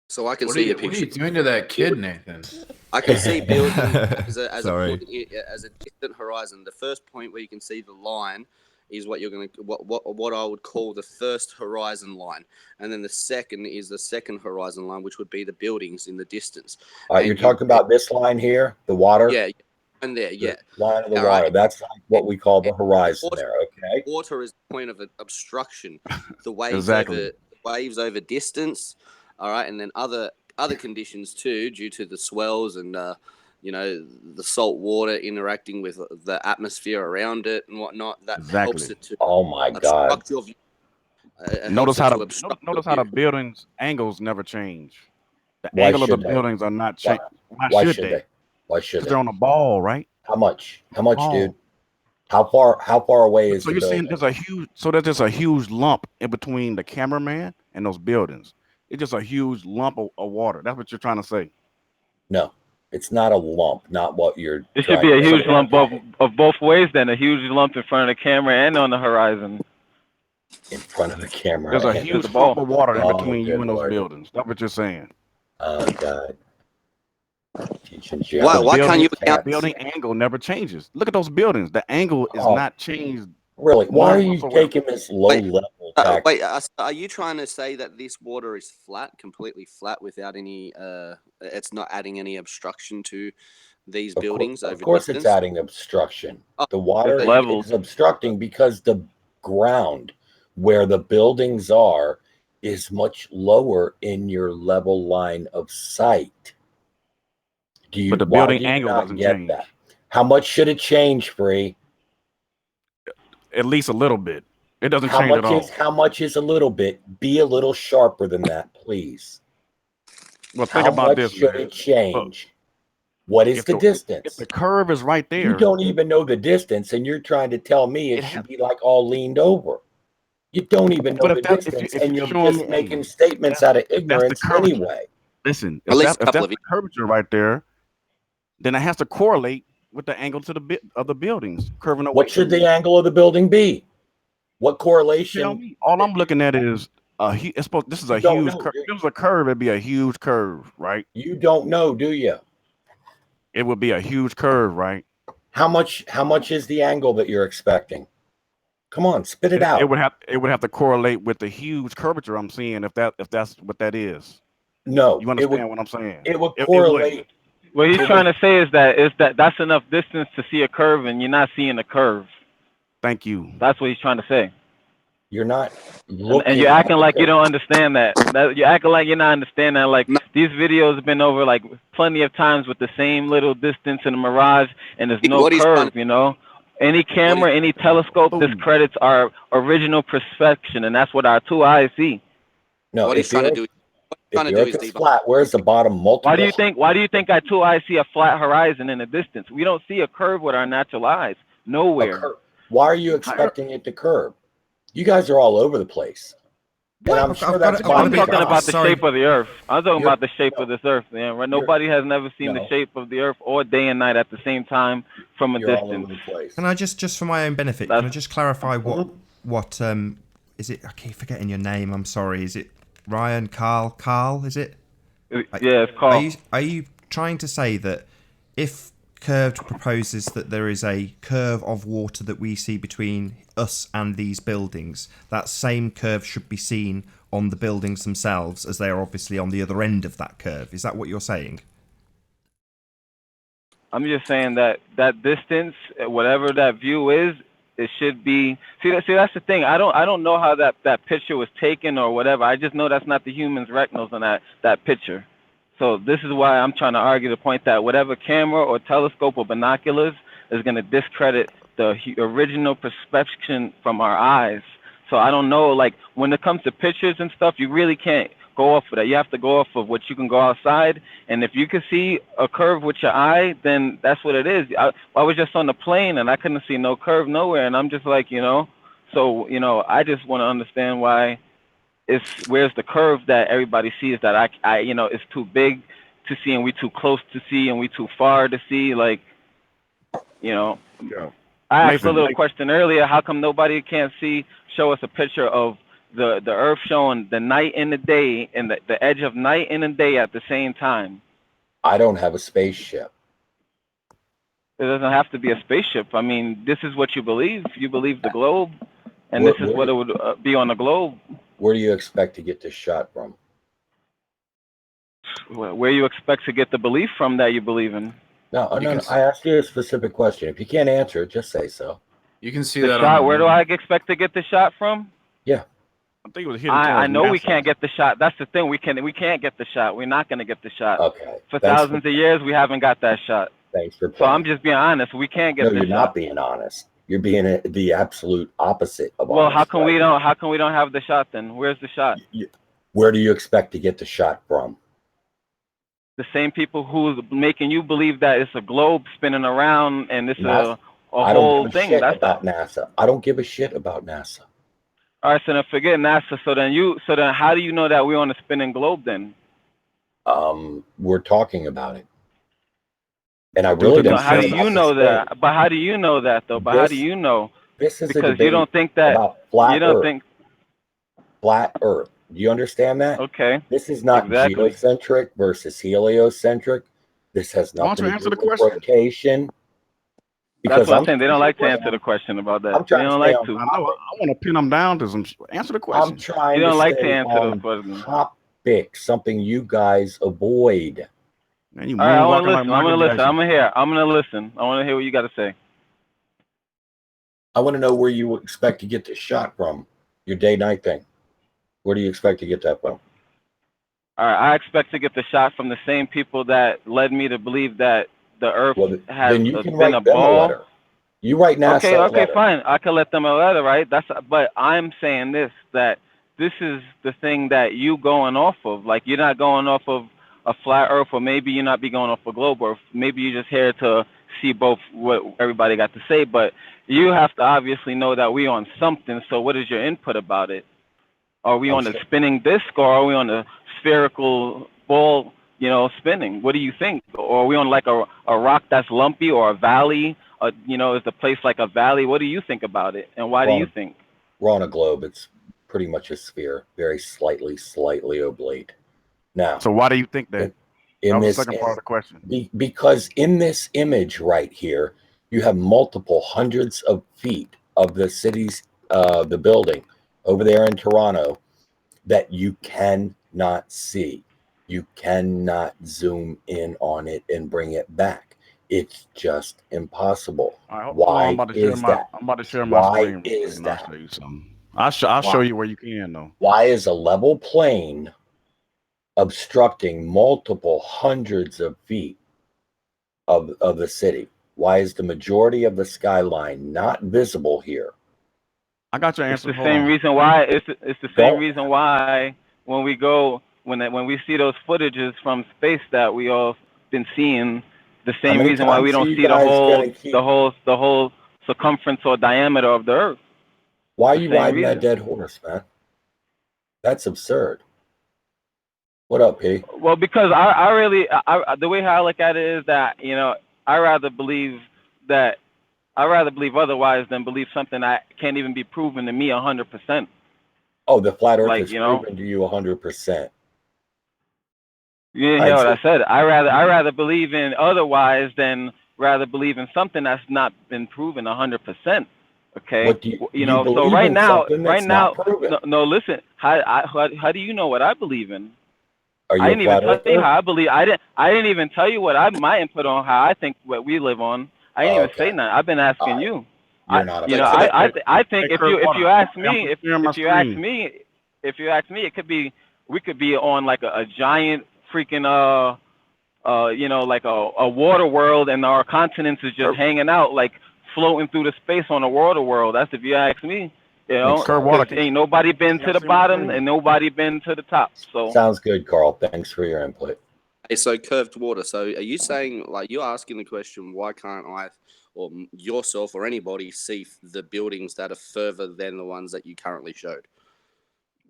So I can see your picture. What are you doing to that kid, Nathan? I can see buildings as a distant horizon. The first point where you can see the line is what I would call the first horizon line, and then the second is the second horizon line, which would be the buildings in the distance. All right, you're talking about this line here, the water. Yeah, and there, yeah, the line of the water. Right. That's like what we call the horizon there. Okay. Water is the point of obstruction. The waves over distance. All right, and then other conditions too, due to the swells and the salt water interacting with the atmosphere around it and whatnot. That helps it to. Oh my God! Your view. Notice how the buildings' angles never change. The angle of the buildings are not changed. Why should they? Why should they? Because they're on a ball, right? How much, dude? How far away is the building? So you're saying there's a huge lump in between the cameraman and those buildings. It's just a huge lump of water. That's what you're trying to say. No, it's not a lump. Not what you're. It should be a huge lump of both ways. Then a huge lump in front of the camera and on the horizon. In front of the camera. There's a huge lump of water in between you and those buildings. That's what you're saying. Oh God. Why can't you count? Building angle never changes. Look at those buildings. The angle is not changed. Really? Why are you taking this low level? Are you trying to say that this water is flat, completely flat, without any? It's not adding any obstruction to these buildings. Of course, it's adding obstruction. The water is obstructing because the ground where the buildings are is much lower in your level line of sight. But the building angle doesn't change. That? How much should it change, Free? At least a little bit. It doesn't change at all. How much is a little bit? Be a little sharper than that, please. Well, think about this. How much should it change? What is the distance? If the curve is right there. You don't even know the distance, and you're trying to tell me it should be like all leaned over. You don't even know the distance, and you're just making statements out of ignorance anyway. Listen, if that's the curvature right there, then it has to correlate with the angle to the buildings curving away. What should the angle of the building be? What correlation? Tell me. All I'm looking at is this is a huge curve. If it was a curve, it'd be a huge curve, right? You don't know, do you? It would be a huge curve, right? How much is the angle that you're expecting? Come on, spit it out. It would have to correlate with the huge curvature I'm seeing if that's what that is. No, you understand what I'm saying? It would correlate. What he's trying to say is that's enough distance to see a curve, and you're not seeing a curve. Thank you. That's what he's trying to say. You're not looking, and you're acting like you don't understand that. You're acting like you're not understanding that. Like these videos have been over like plenty of times with the same little distance in the mirage, and there's no curve. You know, any camera, any telescope discredits our original perspection, and that's what our two eyes see. No, what he's trying to do. If the Earth is flat, where's the bottom multiple? Why do you think our two eyes see a flat horizon in the distance? We don't see a curve with our natural eyes. Nowhere. Why are you expecting it to curve? You guys are all over the place. And I'm sure that's I'm talking about the shape of the Earth. I'm talking about the shape of this Earth, man. Right? Nobody has never seen the shape of the Earth or day and night at the same time from a distance. All over the place. Can I just for my own benefit, can I just clarify what is it? I keep forgetting your name. I'm sorry. Is it Ryan? Carl? Is it? Yeah, it's Carl. Are you trying to say that if Curved proposes that there is a curve of water that we see between us and these buildings, that same curve should be seen on the buildings themselves, as they are obviously on the other end of that curve? Is that what you're saying? I'm just saying that distance, whatever that view is, it should be. See, that's the thing. I don't know how that picture was taken or whatever. I just know that's not the human's retinas in that picture. So this is why I'm trying to argue the point that whatever camera or telescope or binoculars is going to discredit the original perspection from our eyes. So I don't know, like when it comes to pictures and stuff, you really can't go off of that. You have to go off of what you can go outside. And if you can see a curve with your eye, then that's what it is. I was just on the plane and I couldn't see no curve nowhere. And I'm just like, so, I just want to understand why where's the curve that everybody sees that I it's too big to see and we too close to see and we too far to see. Like, Yeah. I asked a little question earlier. How come nobody can't show us a picture of the Earth showing the night and the day and the edge of night and the day at the same time? I don't have a spaceship. It doesn't have to be a spaceship. I mean, this is what you believe. You believe the globe, and this is what it would be on the globe. Where do you expect to get this shot from? Where you expect to get the belief from that you believe in? No. I asked you a specific question. If you can't answer it, just say so. You can see the that shot. Where do I expect to get the shot from? Yeah. I think it was hitting. I know we can't get the shot. That's the thing. We can't get the shot. We're not going to get the shot. Okay. For thousands of years, we haven't got that shot. Thanks for. So I'm just being honest. We can't get the shot. No, you're not being honest. You're being the absolute opposite of honest. Well, how come we don't have the shot then? Where's the shot? Where do you expect to get the shot from? The same people who's making you believe that it's a globe spinning around and this is a whole thing. That's about NASA. I don't give a shit about NASA. All right, so then forget NASA. So then how do you know that we're on a spinning globe then? We're talking about it. And I really don't. How do you know that? But how do you know that though? But how do you know? This is because you don't think that you don't think flat Earth. Do you understand that? Okay. This is not geocentric versus heliocentric. This has nothing to do with rotation. That's what I'm saying. They don't like to answer the question about that. They don't like to. I want to pin them down to some. Answer the question. I'm trying. You don't like to answer the question. Topic, something you guys avoid. Man, you all right, I want to listen. I'm going to listen. I'm going to listen. I want to hear what you got to say. I want to know where you expect to get this shot from. Your day-night thing. Where do you expect to get that from? All right, I expect to get the shot from the same people that led me to believe that the Earth Well, has then you can been write a them a ball. letter. You write NASA a Okay, letter. fine. I can let them a letter, right? But I'm saying that this is the thing that you going off of. Like, you're not going off of a flat Earth, or maybe you're not be going off a globe Earth. Maybe you're just here to see both what everybody got to say. But you have to obviously know that we on something. So what is your input about it? Are we on a spinning disc, or are we on a spherical ball, spinning? What do you think? Or are we on like a rock that's lumpy, or a valley? Is the place like a valley? What do you think about it, and why do you think? We're on a globe. It's pretty much a sphere, very slightly oblate. Now, So why do you think that? In that was this, the second part of the question. Because in this image right here, you have multiple hundreds of feet of the city's, the building over there in Toronto that you cannot see. You cannot zoom in on it and bring it back. It's just impossible. Right, Why I'm about to is that? I'm about to share my Why screen. is And that? I'll show you something. I'll show you where you can though. Why is a level plane obstructing multiple hundreds of feet of the city? Why is the majority of the skyline not visible here? I got your It's answer. the same reason why. It's the same Don't- reason why when we see those footages from space that we all been seeing. The same many reason why we times don't you see the guys whole gonna keep- the whole circumference or diameter of the Earth. Why are The you same riding that reason. dead horse, man? That's absurd. What up, P? Well, because I really the way how I look at it is that I rather believe otherwise than believe something that can't even be proven to me 100%. Oh, the flat Earth Like, is proven to you 100%. You didn't hear what I said. I rather believe in otherwise than rather believe in something that's not been proven 100%. Okay. What do you So believe right in now, something that's not proven? no, listen. How do you know what I believe in? Are you I a didn't even flat tell you earther? how I believe. I didn't even tell you what my input on how I think what we live on. I didn't even say nothing. I've been asking you. You're not a I think if you ask me, if you ask me, it could be we could be on like a giant freaking like a water world, and our continents is just hanging out like floating through the space on a water world. That's if you ask me. Ain't nobody been to the bottom and nobody been to the top. So sounds good, Carl. Thanks for your input. Hey, so curved water. So are you saying, like, you're asking the question, why can't I or yourself or anybody see the buildings that are further than the ones that you currently showed?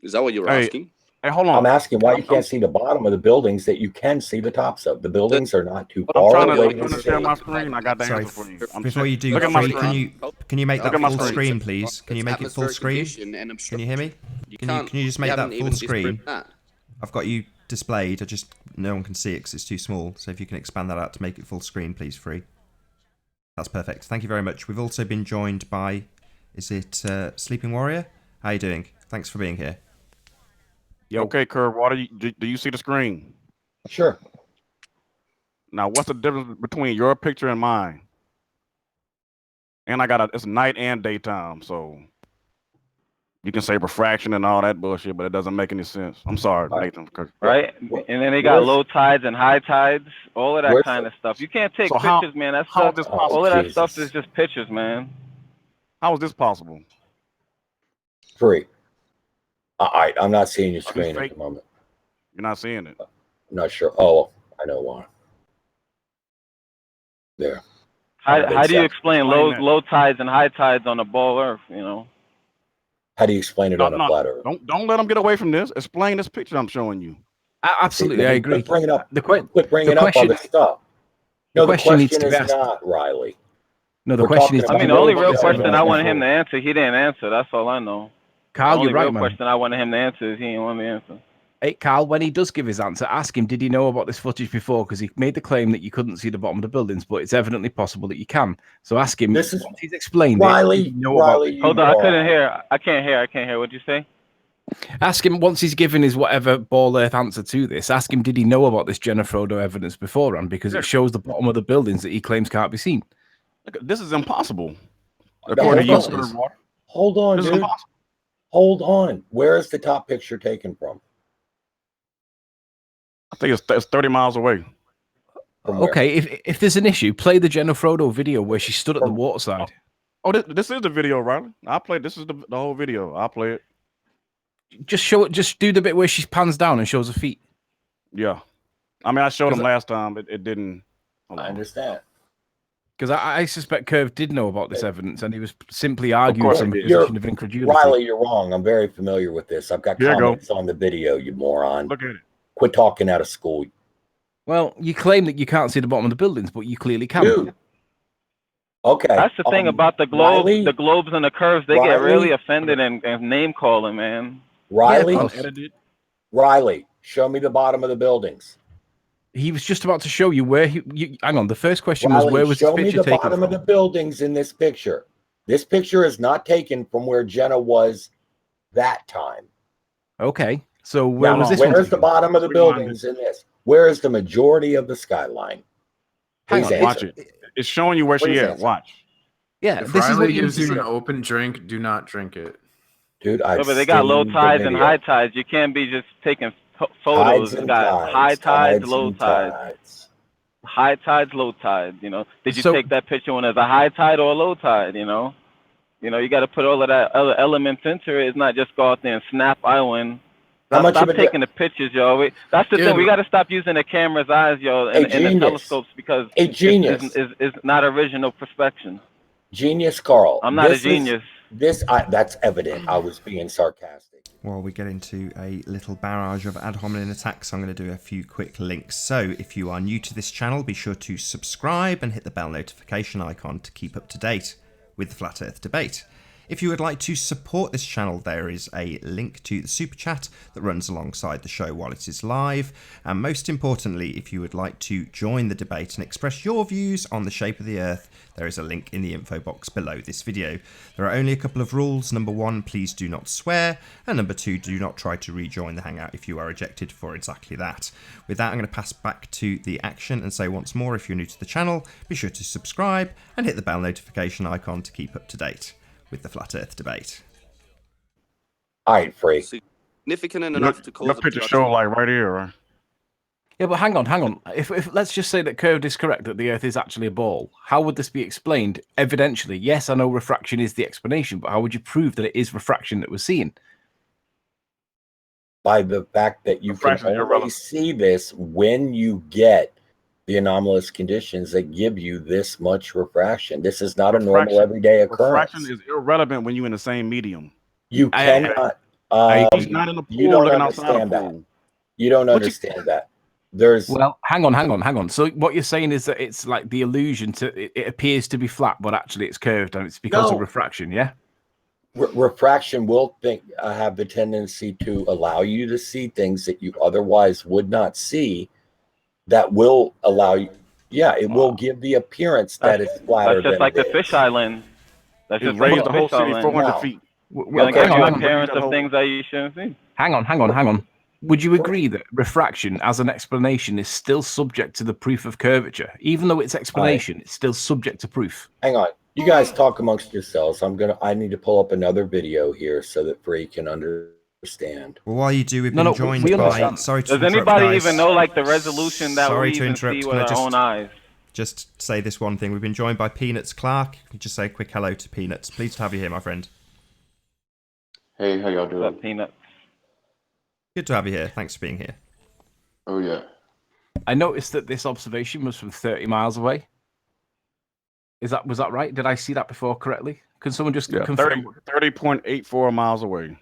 Is that what you're asking? Hey, hold on. I'm asking why you can't see the bottom of the buildings that you can see the tops of. The buildings are not too far away. I'm trying to share my screen. I got the answer for you. Before you do, look at my Free, screen. can you make Look that at my full screen. screen, please? Can you make it full screen? Can you hear me? Can you just make that full screen? I've got you displayed. No one can see it because it's too small. So if you can expand that out to make it full screen, please, Free. That's perfect. Thank you very much. We've also been joined by, is it Sleeping Warrior? How are you doing? Thanks for being here. Okay, Curve Water, do you see the screen? Sure. Now, what's the difference between your picture and mine? And it's night and daytime, so you can say refraction and all that bullshit, but it doesn't make any sense. I'm sorry, Nathan. Right? And then they got low tides and high tides, all of that kind of stuff. You can't take pictures, man. That stuff, all of that stuff is just pictures, man. How is this possible? Free. All right, I'm not seeing your screen at the moment. You're not seeing it? I'm not sure. Oh, I know why. There. How do you explain low tides and high tides on a ball Earth, How do you explain it on a flat Earth? Don't let them get away from this. Explain this picture I'm showing you. Absolutely, I agree. Quit bringing up, quit bringing up other stuff. No, the question needs to be is asked. not, Riley. No, the question is. I mean, the only real question I wanted him to answer, he didn't answer. That's all I know. Carl, you're right, man. The only real question I wanted him to answer is he didn't want me to answer. Hey, Carl, when he does give his answer, ask him, did he know about this footage before? Because he made the claim that you couldn't see the bottom of the buildings, but it's evidently possible that you can. So ask him, once he's explained Riley, it, Riley, hold on, I couldn't hear. I can't hear. What'd you say? Ask him, once he's given his whatever ball earth answer to this, ask him, did he know about this Jenna Frodo evidence beforehand? Because it shows the bottom of the buildings that he claims can't be seen. This is impossible. According to you, Hold on, this dude. is impossible. Hold on. Where is the top picture taken from? I think it's 30 miles away. From where? Okay, if there's an issue, play the Jenna Frodo video where she stood at the waterside. Oh, this is the video, Riley. I'll play. This is the whole video. I'll play it. Just show it. Just do the bit where she pans down and shows her feet. Yeah. I mean, I showed him last time. It didn't. I understand. Because I suspect Curve did know about this evidence, and he was simply arguing course from he a did. position of incredulity. Riley, you're wrong. I'm very familiar with this. I've got Here you go. comments on the video, you moron. Look at it. Quit talking out of school. Well, you claim that you can't see the bottom of the buildings, but you clearly can. Dude. Okay. That's the thing about the globes, Riley, the globes and the curves. They get Riley? really offended and name calling, man. Riley, Yeah, Riley, show me the bottom of the buildings. he was just about to show you where he. Hang on. The first question Riley, was where was show this me picture the taken bottom from? of the buildings in this picture. This picture is not taken from where Jenna was that time. Okay, so where Now, was this one? where's the taken? bottom of the Rewind buildings in this? Where is the majority of the skyline? Hang Please on, Watch answer. it. It's showing you where she Please at. answer. Watch. Yeah, If this is Riley what you gives you see. an open drink, do not drink it. Dude, I've But they got low seen the tides and video. high tides. You can't be just taking photos. Tides It's and got tides, high tides, tides low and tides. tides. High tides, low tides. You know, did you So- take that picture when there's a high tide or a low tide? You know, you got to put all of that other elements into it. It's not just go out there and snap island. How much Stop of it? taking the pictures, yo. That's the Dude. thing. We got to stop using the camera's eyes, yo, Hey, and the genius. telescopes because Hey, genius. it's not original perspection. Genius, Carl. I'm not This a genius. That's evident. I was being sarcastic. Well, we get into a little barrage of ad hominem attacks. I'm going to do a few quick links. So if you are new to this channel, be sure to subscribe and hit the bell notification icon to keep up to date with the Flat Earth debate. If you would like to support this channel, there is a link to the super chat that runs alongside the show while it is live. And most importantly, if you would like to join the debate and express your views on the shape of the Earth, there is a link in the info box below this video. There are only a couple of rules. Number 1, please do not swear. And number 2, do not try to rejoin the Hangout if you are ejected for exactly that. With that, I'm going to pass back to the action and say once more, if you're new to the channel, be sure to subscribe and hit the bell notification icon to keep up to date with the Flat Earth debate. All right, Free. Significant enough to cause Your a picture production. show like right here, right? Yeah, but hang on. If let's just say that Curved is correct, that the Earth is actually a ball, how would this be explained evidentially? Yes, I know refraction is the explanation, but how would you prove that it is refraction that we're seeing? By the fact that you can Refraction is only irrelevant. see this when you get the anomalous conditions that give you this much refraction. This is not a normal Refraction. everyday occurrence. Refraction is irrelevant when you're in the same medium. You I- cannot. He's not in the you pool don't looking outside the understand that. pool. You don't What you- understand that. There's Well, hang on. So what you're saying is that it's like the illusion it appears to be flat, but actually it's curved, and it's because No. of refraction. Yeah. refraction will have the tendency to allow you to see things that you otherwise would not see. That will allow you. Yeah, it will give the appearance that it's flatter. That's just like than the it fish is. island. That's It just like raised the the whole fish city island. 400 Wow. feet. Gonna Okay, give you hang on. appearance That of whole- things that you shouldn't see. Hang on. Would you agree that refraction as an explanation is still subject to the proof of curvature? Even though it's explanation, it's still subject to proof. Hang on. You guys talk amongst yourselves. I need to pull up another video here so that Free can understand. Well, while you do, we've No, been no, joined we by... understand. Sorry to Does interrupt, anybody guys. even know like the resolution that Sorry we to even interrupt, see can with I our just- own eyes? Just say this one thing. We've been joined by Peanuts Clark. Just say a quick hello to Peanuts. Pleased to have you here, my friend. Hey, how y'all What's doing? up, Peanut? Good to have you here. Thanks for being here. Oh yeah. I noticed that this observation was from 30 miles away. Was that right? Did I see that before correctly? Can someone just Yeah, confirm? 30.84 miles away.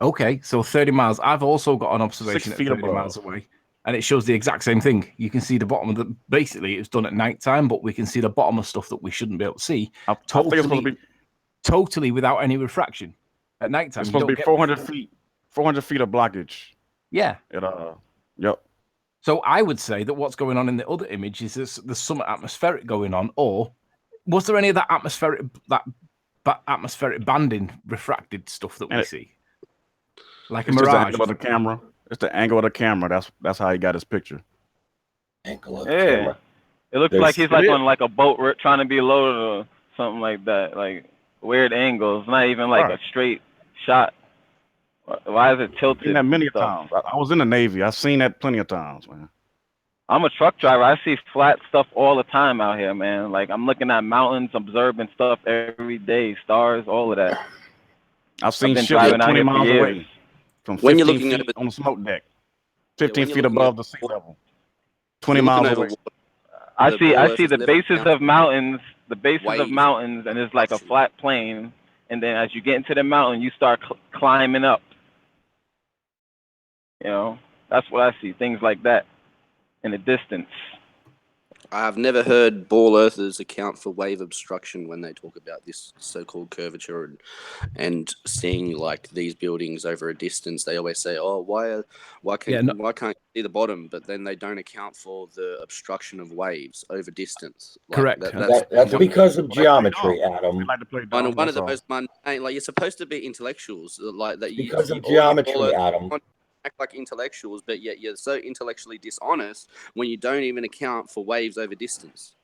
Okay, so 30 miles. I've also got an observation 6 at feet 30 above. miles away, and it shows the exact same thing. You can see the bottom of the. Basically, it's done at night time, but we can see the bottom of stuff that we shouldn't be able to see. I think it's supposed to be. Totally without any refraction at night time. It's supposed to be 400 feet. 400 feet of blockage. Yeah. Yep. So I would say that what's going on in the other image is there's some atmospheric going on, or was there any of that atmospheric banding refracted stuff that we see? Like a It's just the mirage. angle of the camera. It's the angle of the camera. That's how he got his picture. Angle of the Yeah. camera. It looks There's- like he's like on like a boat trying to be loaded or something like that. Like weird angles, not even like Right. a straight shot. Why is it tilted? Seen that many stuff? times. I was in the Navy. I've seen that plenty of times, man. I'm a truck driver. I see flat stuff all the time out here, man. Like I'm looking at mountains, observing stuff every day, stars, all of that. I've seen been ships driving at out 20 here for miles years. away from When 15 you're looking feet over- on the smoke deck, Yeah, 15 when you're feet looking above at- the sea level, If 20 you're looking miles over away. water, I the see ball earth the is never bases count of mountains, waves, and it's like a obstruction. flat plane, and then as you get into the mountain, you start climbing up. You know, that's what I see. Things like that in the distance. I've never heard ball earthers account for wave obstruction when they talk about this so-called curvature and seeing like these buildings over a distance. They always say, "Oh, why can't you see the bottom?" But then they don't account for the obstruction of waves over distance. Like, Correct. That's because of geometry, Adam. We like to play one dumb, of that's the all. most mundane. Like, you're supposed to be intellectuals, like that. Because of all you geometry, ball earthers Adam. act like intellectuals, but yet you're so intellectually dishonest when you don't even account for waves over distance.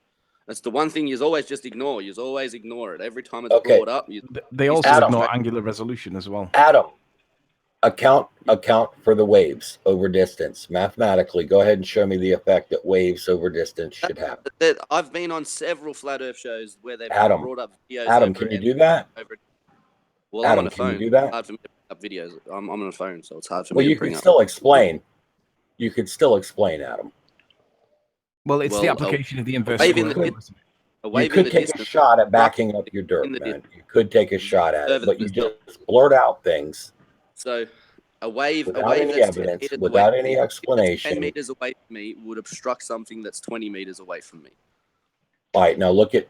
That's the one thing you always just ignore. You always ignore it every time it's brought up. They also Adam. ignore angular resolution as well. Adam, account for the waves over distance mathematically. Go ahead and show me the effect that waves over distance should have. I've been on several flat Earth shows where they've Adam, brought up videos. Adam, can you do that? Well, Adam, I'm on a can you phone. do that? It's hard for me to bring up videos. I'm on a phone, so it's hard for Well, me you to bring could up. still explain. You could still explain, Adam. Well, it's the application of the inverse. You could take a shot at backing up your dirt, man. You could take a shot at it, but you just blurt out things. So a wave without any that's evidence, 10 meters without away any from me, explanation. 10 meters away from me would obstruct something that's 20 meters away from me. All right, now look at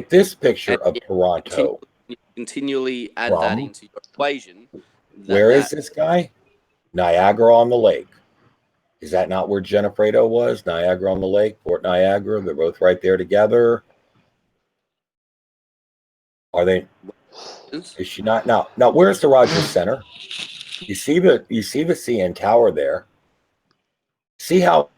this picture of Toronto. Continually add that into your equation. Where is this guy? Niagara on the Lake. Is that not where Jennifer was? Niagara on the Lake, Fort Niagara. They're both right there together. Are they? Is she not? Now where's the Rogers Center? You see the CN Tower there. See how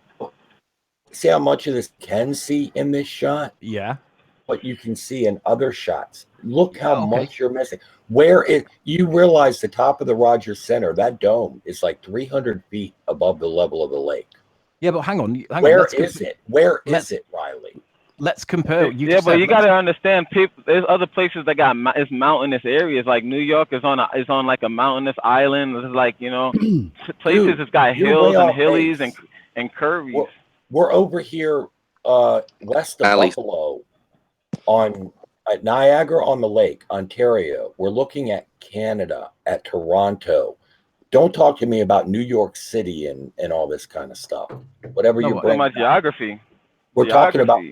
much of this can see in this shot? Yeah. What you can see in other shots. Look how much you're missing. You realize the top of the Rogers Center, that dome is like 300 feet above the level of the lake. Yeah, but hang on. Where is it? Where is it, Riley? Let's compare. But you got to understand, people. There's other places that got it's mountainous areas. Like New York is on like a mountainous island. It's like places that's got hills and hillies and curvies. We're over here west of Buffalo at Niagara on the Lake, Ontario. We're looking at Canada, at Toronto. Don't talk to me about New York City and all this kind of stuff. Whatever you bring. About geography. We're talking about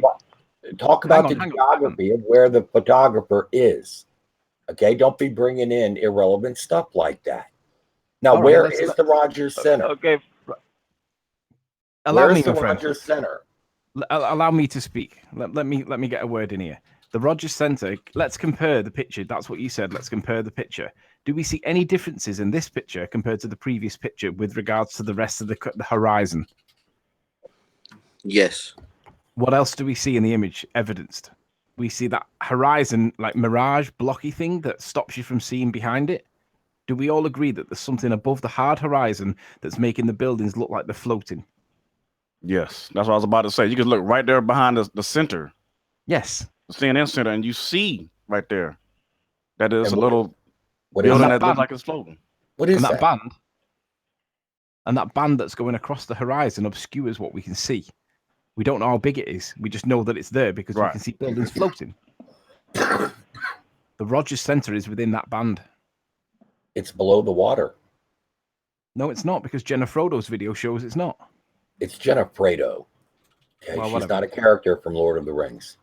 the geography of where the photographer is. Okay, don't be bringing in irrelevant stuff like that. Now, where is the Rogers Center? Okay. Allow me, the my friend. Rogers Center? Allow me to speak. Let me get a word in here. The Rogers Center. Let's compare the picture. That's what you said. Let's compare the picture. Do we see any differences in this picture compared to the previous picture with regards to the rest of the horizon? Yes. What else do we see in the image evidenced? We see that horizon, like mirage, blocky thing that stops you from seeing behind it. Do we all agree that there's something above the hard horizon that's making the buildings look like they're floating? Yes, that's what I was about to say. You can look right there behind the center. Yes. The CNN center, and you see right there that is a little what building that that looks like it's floating. What is that band? And that band that's going across the horizon obscures what we can see. We don't know how big it is. We just know that it's there because we can see buildings floating. The Rogers Center is within that band. It's below the water. No, it's not, because Jenna Frodo's video shows it's not. It's Jenna Fredo. Okay, well, she's whatever. not a character from Lord of the Rings.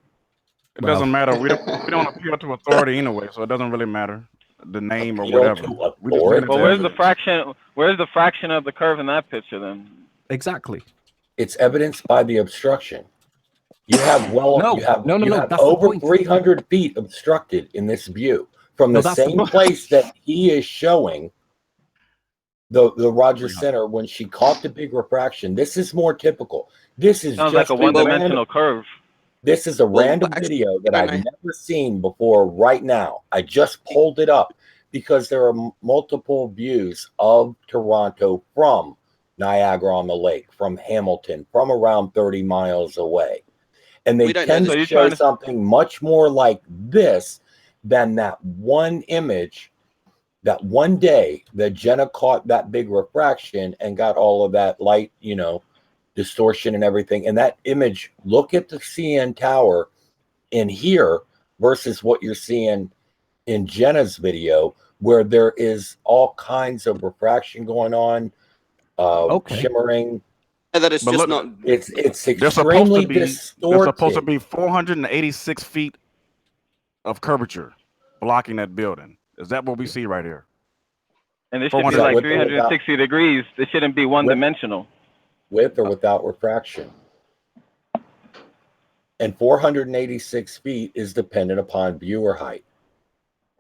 It doesn't matter. We don't appeal to authority anyway, so it doesn't really matter the name or whatever. Well, where's the fraction? Where's the fraction of the curve in that picture then? Exactly. It's evidenced by the obstruction. You have over 300 feet obstructed in this view from the same place that he is showing the Rogers Center when she caught the big refraction. This is more typical. This is sounds like a one-dimensional curve. This is a random video that I've never seen before right now. I just pulled it up. because there are multiple views of Toronto from Niagara-on-the-Lake, from Hamilton, from around 30 miles away. And they tend to show something much more like this than that one image, that one day that Jenna caught that big refraction and got all of that light, distortion and everything. And that image, look at the CN Tower in here versus what you're seeing in Jenna's video, where there is all kinds of refraction going on, shimmering. And that it's But just look, not. It's extremely distorted. There's supposed to be 486 feet of curvature blocking that building. Is that what we see right here? And it should be like 360 degrees. It shouldn't be one-dimensional. With or without refraction. And 486 feet is dependent upon viewer height.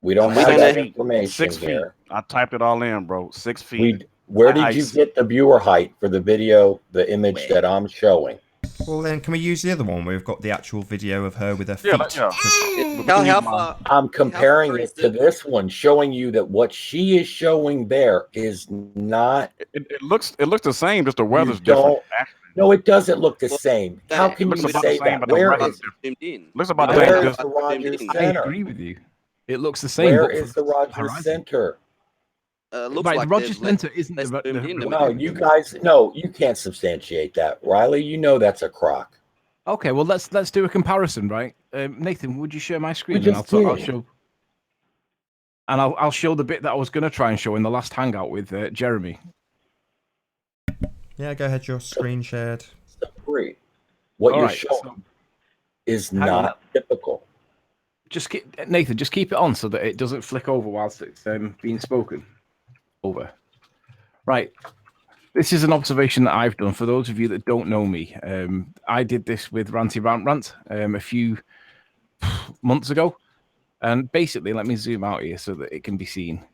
We don't have that information 6 feet. here. I typed it all in, bro. 6 feet. Where did you get the viewer height for the video, the image that I'm showing? Well, then, can we use the other one where we've got the actual video of her with her feet? How far? I'm comparing it to this one, showing you that what she is showing there is not. It looks the same, just the weather's different. No, it doesn't look the same. How can you say that? Where is looks about the the Rogers I Center? agree with you. It looks the same. Where is the Rogers Center? Looks right, like the Rogers Center isn't No, you guys, no, you can't substantiate that, Riley. You know that's a crock. Okay, well let's do a comparison, right? Nathan, would you share my screen? We And just I'll did. show. And I'll show the bit that I was going to try and show in the last hangout with Jeremy. Yeah, go ahead. Your screen shared. Great. What All you're right, showing is hang on. not typical. Just Nathan, just keep it on so that it doesn't flick over whilst it's being spoken over. Right. This is an observation that I've done. For those of you that don't know me, I did this with Ranty Rant a few months ago. And basically, let me zoom out here so that it can be seen.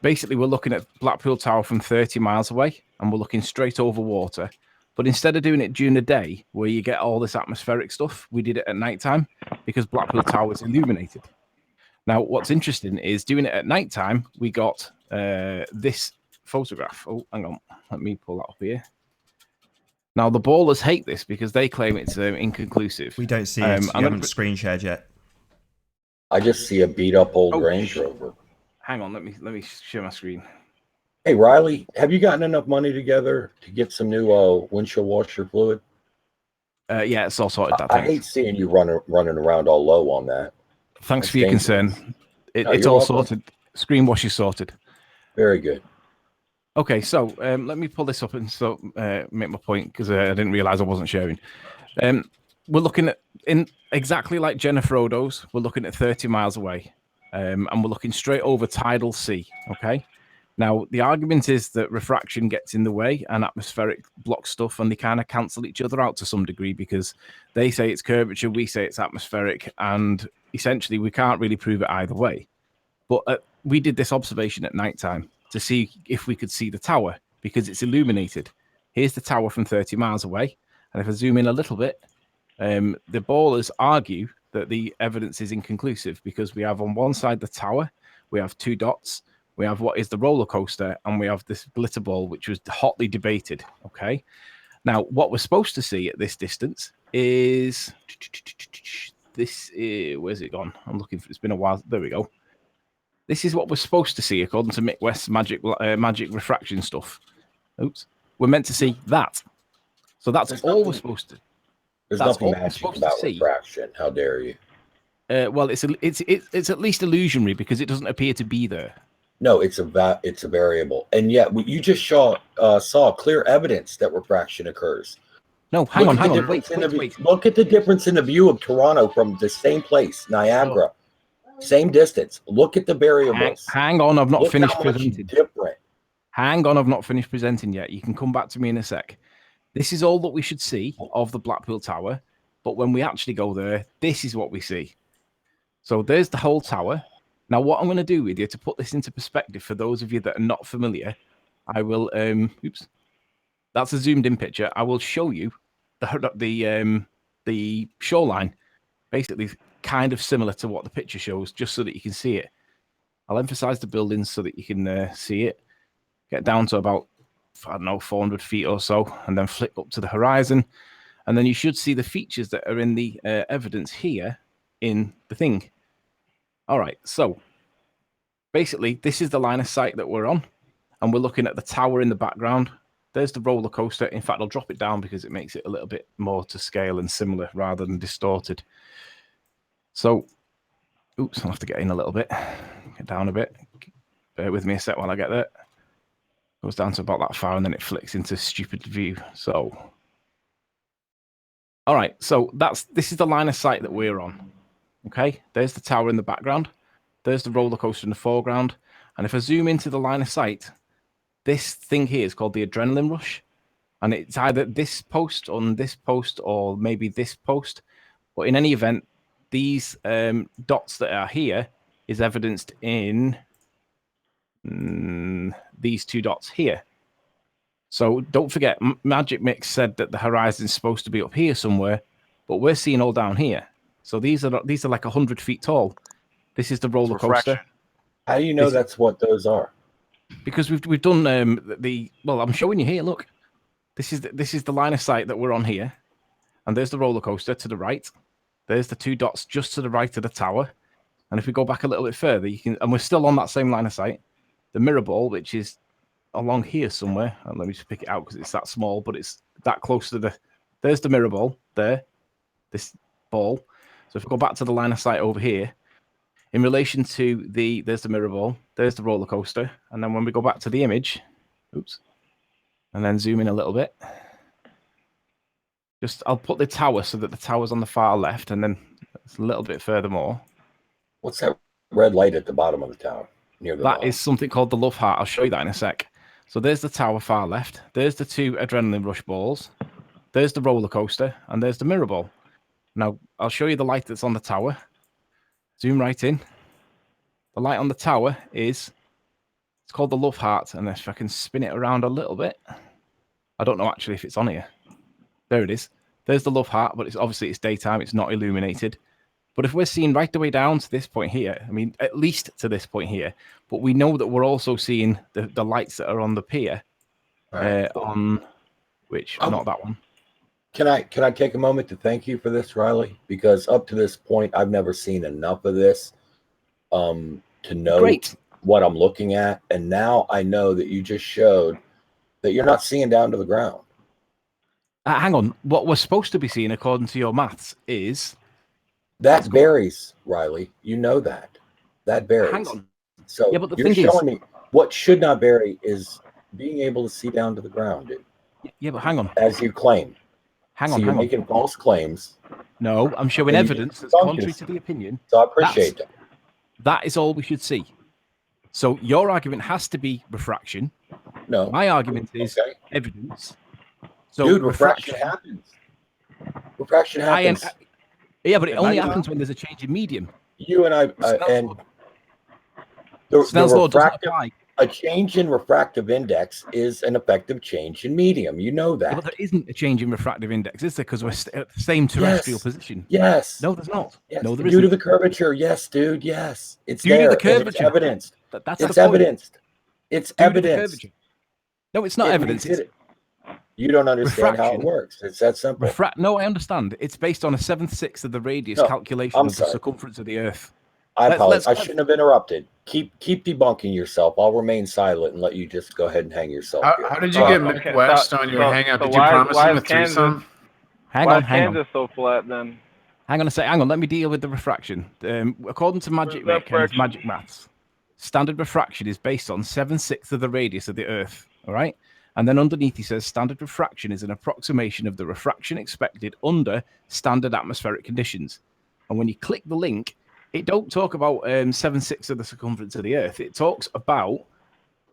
Basically, we're looking at Blackpool Tower from 30 miles away, and we're looking straight over water. But instead of doing it during the day, where you get all this atmospheric stuff, we did it at nighttime because Blackpool Tower is illuminated. Now, what's interesting is doing it at nighttime, we got this photograph. Oh, hang on. Let me pull that up here. Now, the ballers hate this because they claim it's inconclusive. We don't see it. You haven't screen shared yet. I just see a beat up old Range Rover. Hang on, let me share my screen. Hey, Riley, have you gotten enough money together to get some new windshield washer fluid? Yeah, it's all sorted. I hate seeing you running around all low on that. Thanks for your concern. It's all sorted. Screen wash is sorted. Very good. Okay, so let me pull this up and make my point because I didn't realize I wasn't sharing. We're looking at exactly like Jennifer Odo's. We're looking at 30 miles away, and we're looking straight over tidal sea. Okay. Now the argument is that refraction gets in the way and atmospheric blocks stuff, and they kind of cancel each other out to some degree because they say it's curvature, we say it's atmospheric, and essentially we can't really prove it either way. But we did this observation at nighttime to see if we could see the tower because it's illuminated. Here's the tower from 30 miles away, and if I zoom in a little bit. The ballers argue that the evidence is inconclusive because we have on one side the tower, we have two dots, we have what is the roller coaster, and we have this glitter ball, which was hotly debated. Okay. Now, what we're supposed to see at this distance is this. Where's it gone? I'm looking for. It's been a while. There we go. This is what we're supposed to see according to Mick West's magic refraction stuff. Oops. We're meant to see that. So that's all we're supposed to. There's nothing magic about refraction. How dare you? Well, it's at least illusionary because it doesn't appear to be there. No, it's a variable, and yet you just saw clear evidence that refraction occurs. No, hang on. Wait. Look at the difference in the view of Toronto from the same place, Niagara, same distance. Look at the variables. Hang on, I've not finished presenting. Different. Hang on, I've not finished presenting yet. You can come back to me in a sec. This is all that we should see of the Blackpool Tower, but when we actually go there, this is what we see. So there's the whole tower. Now, what I'm going to do with you to put this into perspective for those of you that are not familiar, I will. Oops, that's a zoomed-in picture. I will show you the shoreline, basically kind of similar to what the picture shows, just so that you can see it. I'll emphasize the buildings so that you can see it. Get down to about, I don't know, 400 feet or so, and then flick up to the horizon. And then you should see the features that are in the evidence here in the thing. All right, so basically, this is the line of sight that we're on, and we're looking at the tower in the background. There's the roller coaster. In fact, I'll drop it down because it makes it a little bit more to scale and similar rather than distorted. So, oops, I'll have to get in a little bit. Get down a bit. Bear with me a sec while I get there. Goes down to about that far, and then it flicks into stupid view. So, all right. So this is the line of sight that we're on. Okay. There's the tower in the background. There's the roller coaster in the foreground. And if I zoom into the line of sight, this thing here is called the adrenaline rush, and it's either this post on this post or maybe this post. But in any event, these dots that are here is evidenced in these two dots here. So don't forget, Magic Mix said that the horizon is supposed to be up here somewhere, but we're seeing all down here. So these are like 100 feet tall. This is the roller coaster. How do you know that's what those are? Because we've done well, I'm showing you here. Look, this is the line of sight that we're on here, and there's the roller coaster to the right. There's the two dots just to the right of the tower, and if we go back a little bit further, and we're still on that same line of sight. The mirror ball, which is along here somewhere, and let me just pick it out because it's that small, but it's that close to there's the mirror ball there, this ball. So if we go back to the line of sight over here, in relation to there's the mirror ball, there's the roller coaster, and then when we go back to the image, oops, and then zoom in a little bit, I'll put the tower so that the tower's on the far left, and then it's a little bit further more. What's that red light at the bottom of the tower? That is something called the love heart. I'll show you that in a sec. So there's the tower far left. There's the two adrenaline rush balls. There's the roller coaster, and there's the mirror ball. Now, I'll show you the light that's on the tower. Zoom right in. The light on the tower it's called the love heart, and if I can spin it around a little bit, I don't know actually if it's on here. There it is. There's the love heart, but it's daytime. It's not illuminated. But if we're seeing right the way down to this point here, I mean, at least to this point here, but we know that we're also seeing the lights that are on the pier, on which, not that one. Can I take a moment to thank you for this, Riley? Because up to this point, I've never seen enough of this to know what I'm looking at. And now I know that you just showed that you're not seeing down to the ground. Hang on. What we're supposed to be seeing, according to your maths, is... That varies, Riley. You know that. That varies. Hang on. So yeah, but the you're thing showing me what should not vary is being able to see down to the ground, dude. Yeah, but hang on. As you claim. You're making false claims. No, I'm showing evidence that's contrary to the opinion. So I appreciate that. That is all we should see. So your argument has to be refraction. No. My argument is evidence. So dude, refraction happens. Refraction happens. Yeah, but it only happens when there's a change in medium. You and I, Snell's law doesn't apply. A change in refractive index is an effective change in medium. You know that. Yeah, but there isn't a change in refractive index, is there? Because we're at the same terrestrial position. Yes. No, there's not. Yes. No, there isn't. Due to the curvature, yes, dude. Yes, it's due there. To the curvature. It's evidenced. That's evidenced. It's due evidenced. To no, it's not evidence. You don't understand how it works. It's that simple. No, I understand. It's based on a 7/6 of the radius calculation of the circumference of the Earth. I apologize. I shouldn't have interrupted. Keep debunking yourself. I'll remain silent and let you just go ahead and hang yourself. How did you get Mick West on your hangout? Did you promise him a threesome? Hang on. Kansas so flat then? Hang on a sec. Hang on. Let me deal with the refraction. According to Magic Mick and Magic Maths, standard refraction is based on 7/6 of the radius of the Earth. All right. And then underneath he says standard refraction is an approximation of the refraction expected under standard atmospheric conditions. And when you click the link, it don't talk about 7/6 of the circumference of the Earth. It talks about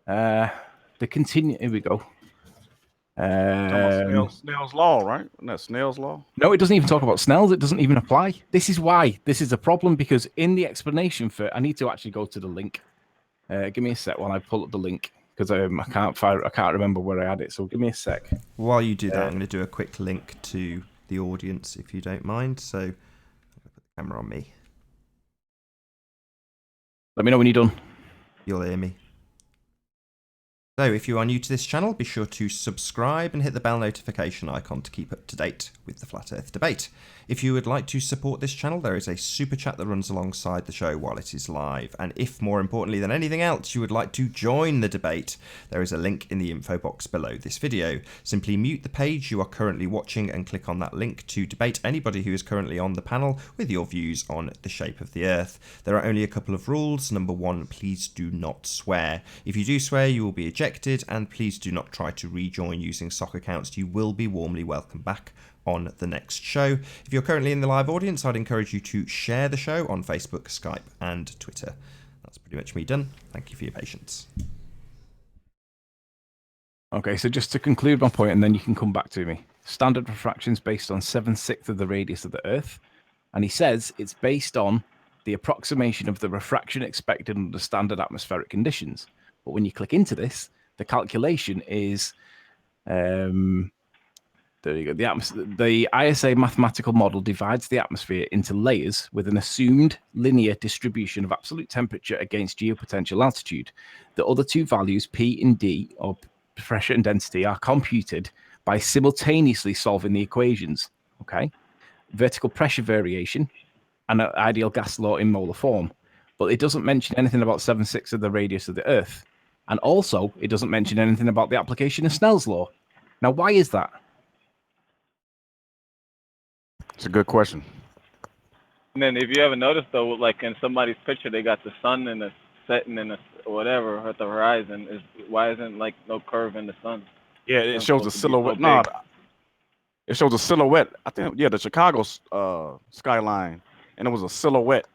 the continue. Here we go. Snell's law, right? Isn't that Snell's law? No, it doesn't even talk about Snell's. It doesn't even apply. This is why this is a problem, because in the explanation for, I need to actually go to the link. Give me a sec while I pull up the link, because I can't remember where I had it. So give me a sec. While you do that, I'm going to do a quick link to the audience, if you don't mind. So I'll put the camera on me. Let me know when you're done. You'll hear me. So if you are new to this channel, be sure to subscribe and hit the bell notification icon to keep up to date with the Flat Earth debate. If you would like to support this channel, there is a super chat that runs alongside the show while it is live. And if, more importantly than anything else, you would like to join the debate, there is a link in the info box below this video. Simply mute the page you are currently watching and click on that link to debate anybody who is currently on the panel with your views on the shape of the Earth. There are only a couple of rules. Number one, please do not swear. If you do swear, you will be ejected, and please do not try to rejoin using sock accounts. You will be warmly welcome back on the next show. If you're currently in the live audience, I'd encourage you to share the show on Facebook, Skype and Twitter. That's pretty much me done. Thank you for your patience. Okay, so just to conclude my point, and then you can come back to me. Standard refraction is based on 7/6 of the radius of the Earth, and he says it's based on the approximation of the refraction expected under standard atmospheric conditions. But when you click into this, the calculation is there you go. The ISA mathematical model divides the atmosphere into layers with an assumed linear distribution of absolute temperature against geopotential altitude. The other two values, P and D, or pressure and density, are computed by simultaneously solving the equations. Okay, vertical pressure variation and an ideal gas law in molar form. But it doesn't mention anything about 7/6 of the radius of the Earth. And also, it doesn't mention anything about the application of Snell's law. Now, why is that? It's a good question. And then if you ever notice though, like in somebody's picture, they got the sun and the setting and the whatever at the horizon. Why isn't like no curve in the sun? Yeah, it shows a silhouette. No, it shows a silhouette. I think, yeah, the Chicago skyline, and it was a silhouette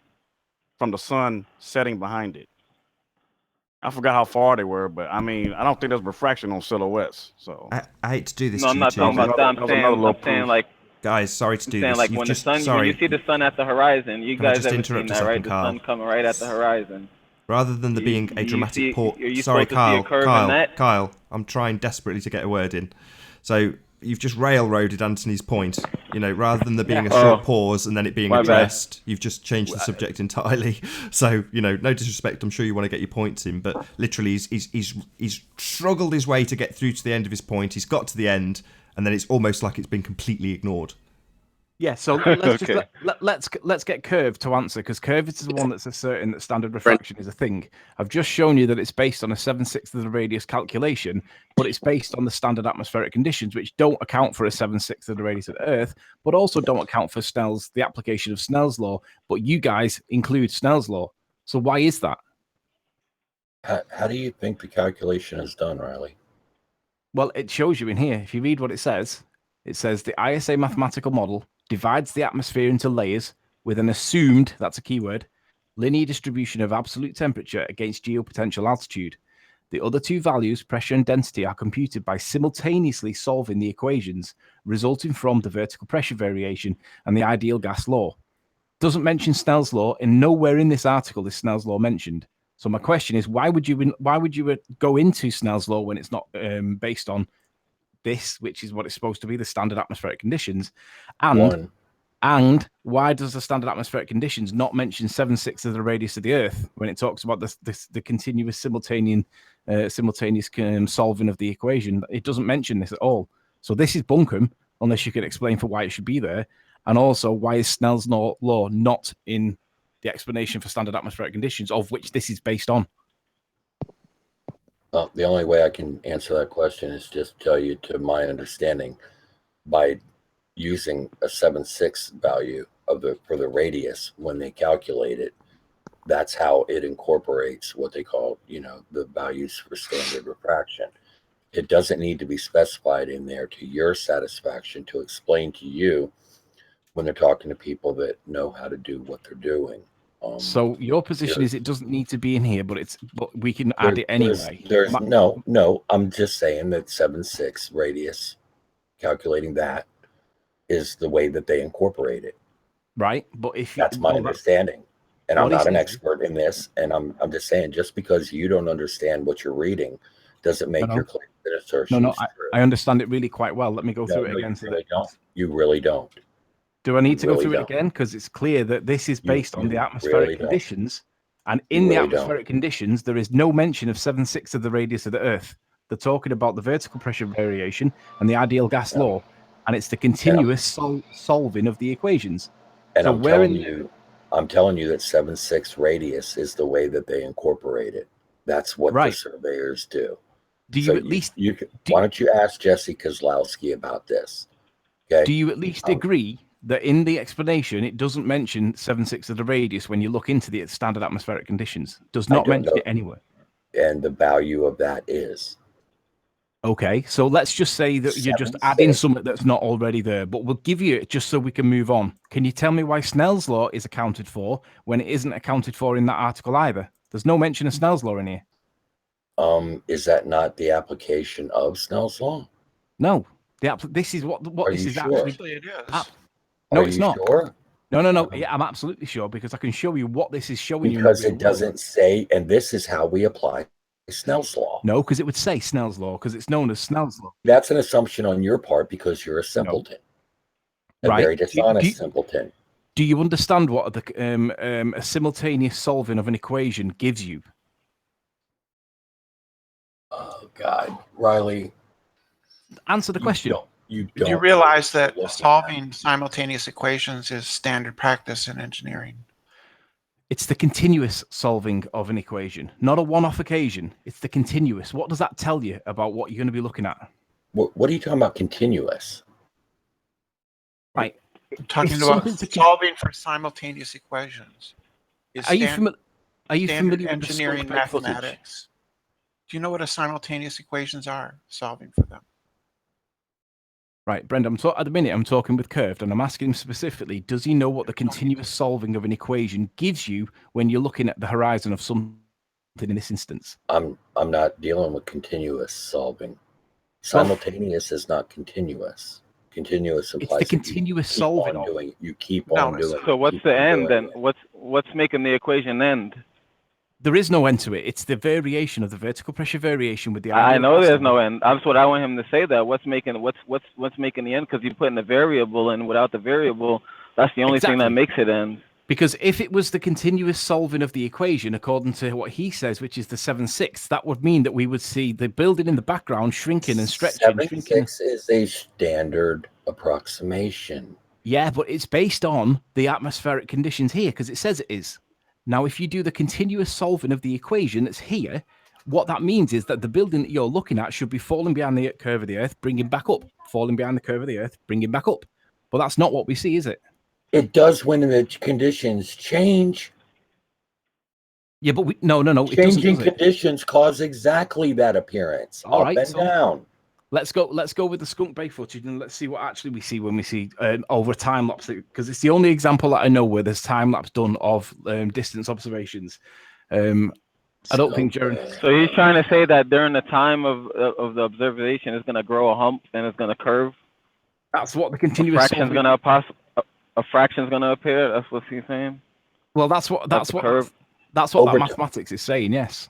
from the sun setting behind it. I forgot how far they were, but I mean, I don't think there's refraction on silhouettes. So I hate to do this. No, I'm not talking about that. I'm saying like. Guys, sorry to do this. Like when when you see the sun at the horizon, you guys ever seen that, right? The sun coming right at the horizon. Rather than there being a dramatic pause. Sorry, Kyle, I'm trying desperately to get a word in. So you've just railroaded Anthony's point. You know, rather than there being a short pause and then it being addressed, you've just changed the subject entirely. So, you know, no disrespect, I'm sure you want to get your points in, but literally he's struggled his way to get through to the end of his point. He's got to the end, and then it's almost like it's been completely ignored. Yeah, so let's just let's get Curve to answer, because Curve is the one that's asserting that standard refraction is a thing. I've just shown you that it's based on a 7/6 of the radius calculation, but it's based on the standard atmospheric conditions, which don't account for a 7/6 of the radius of the Earth, but also don't account for the application of Snell's law. But you guys include Snell's law. So why is that? How do you think the calculation is done, Riley? Well, it shows you in here. If you read what it says the ISA mathematical model divides the atmosphere into layers with an assumed, that's a keyword, linear distribution of absolute temperature against geopotential altitude. The other two values, pressure and density, are computed by simultaneously solving the equations resulting from the vertical pressure variation and the ideal gas law. Doesn't mention Snell's law, and nowhere in this article is Snell's law mentioned. So my question is, why would you go into Snell's law when it's not based on this, which is what it's supposed to be, the standard atmospheric conditions? And why does the standard atmospheric conditions not mention 7/6 of the radius of the Earth when it talks about the continuous simultaneous solving of the equation? It doesn't mention this at all. So this is bunkum, unless you can explain for why it should be there. And also, why is Snell's law not in the explanation for standard atmospheric conditions, of which this is based on? The only way I can answer that question is just tell you, to my understanding, by using a 7/6 value for the radius when they calculate it, that's how it incorporates what they call, the values for standard refraction. It doesn't need to be specified in there to your satisfaction to explain to you when they're talking to people that know how to do what they're doing. So your position is it doesn't need to be in here, but we can add it anyway. No. I'm just saying that 7/6 radius, calculating that, is the way that they incorporate it. Right, but that's my understanding, and I'm not an expert in this, and I'm just saying, just because you don't understand what you're reading doesn't make your claim that assertion true. I understand it really quite well. Let me go through it again. You really don't. Do I need to go through it again? Because it's clear that this is based on the atmospheric conditions And in the atmospheric conditions, there is no mention of 7/6 of the radius of the Earth. They're talking about the vertical pressure variation and the ideal gas law, and it's the continuous solving of the equations. And so I'm telling you that 7/6 radius is the way that they incorporate it. That's what the surveyors do. Do you at least? Why don't you ask Jesse Kozlowski about this? Okay. Do you at least agree that in the explanation it doesn't mention 7/6 of the radius when you look into the standard atmospheric conditions? Does not mention it anywhere. And the value of that is. Okay, so let's just say that you're just adding something that's not already there, but we'll give you it just so we can move on. Can you tell me why Snell's law is accounted for when it isn't accounted for in that article either? There's no mention of Snell's law in here. Is that not the application of Snell's law? No, this is what this is actually. It is. No, it's not. Sure? No. Yeah, I'm absolutely sure because I can show you what this is showing you. Because it doesn't say, and this is how we apply Snell's law. No, because it would say Snell's law because it's known as Snell's law. That's an assumption on your part because you're a simpleton. A very dishonest simpleton. Do you understand what a simultaneous solving of an equation gives you? Oh, God. Riley. Answer the question. Do you realize that solving simultaneous equations is standard practice in engineering? It's the continuous solving of an equation, not a one-off occasion. It's the continuous. What does that tell you about what you're going to be looking at? What are you talking about continuous? Right. I'm talking about solving for simultaneous equations. Are you familiar with engineering mathematics? Do you know what a simultaneous equations are? Solving for them. Right, Brenda, at the minute I'm talking with Curved and I'm asking him specifically, does he know what the continuous solving of an equation gives you when you're looking at the horizon of something in this instance? I'm not dealing with continuous solving. Simultaneous is not continuous. Continuous implies it's the continuous solving. You keep on doing. So what's the end then? What's making the equation end? There is no end to it. It's the variation of the vertical pressure variation with the. I know there's no end. That's what I want him to say. That what's making the end? Because you're putting the variable in. Without the variable, that's the only thing that makes it end. Because if it was the continuous solving of the equation, according to what he says, which is the 7/6, that would mean that we would see the building in the background shrinking and stretching. 7/6 is a standard approximation. Yeah, but it's based on the atmospheric conditions here because it says it is. Now, if you do the continuous solving of the equation that's here, what that means is that the building that you're looking at should be falling behind the curve of the Earth, bringing back up, falling behind the curve of the Earth, bringing back up. But that's not what we see, is it? It does when the conditions change. Yeah, but no. Changing conditions cause exactly that appearance. Up and down. Let's go with the Skunk Bay footage and let's see what actually we see when we see over time lapse, because it's the only example that I know where there's time lapse done of distance observations. I don't think during. So he's trying to say that during the time of the observation, it's going to grow a hump and it's going to curve. That's what the continuous fraction's going to a fraction's going to appear. That's what he's saying. Well, that's what that mathematics is saying. Yes.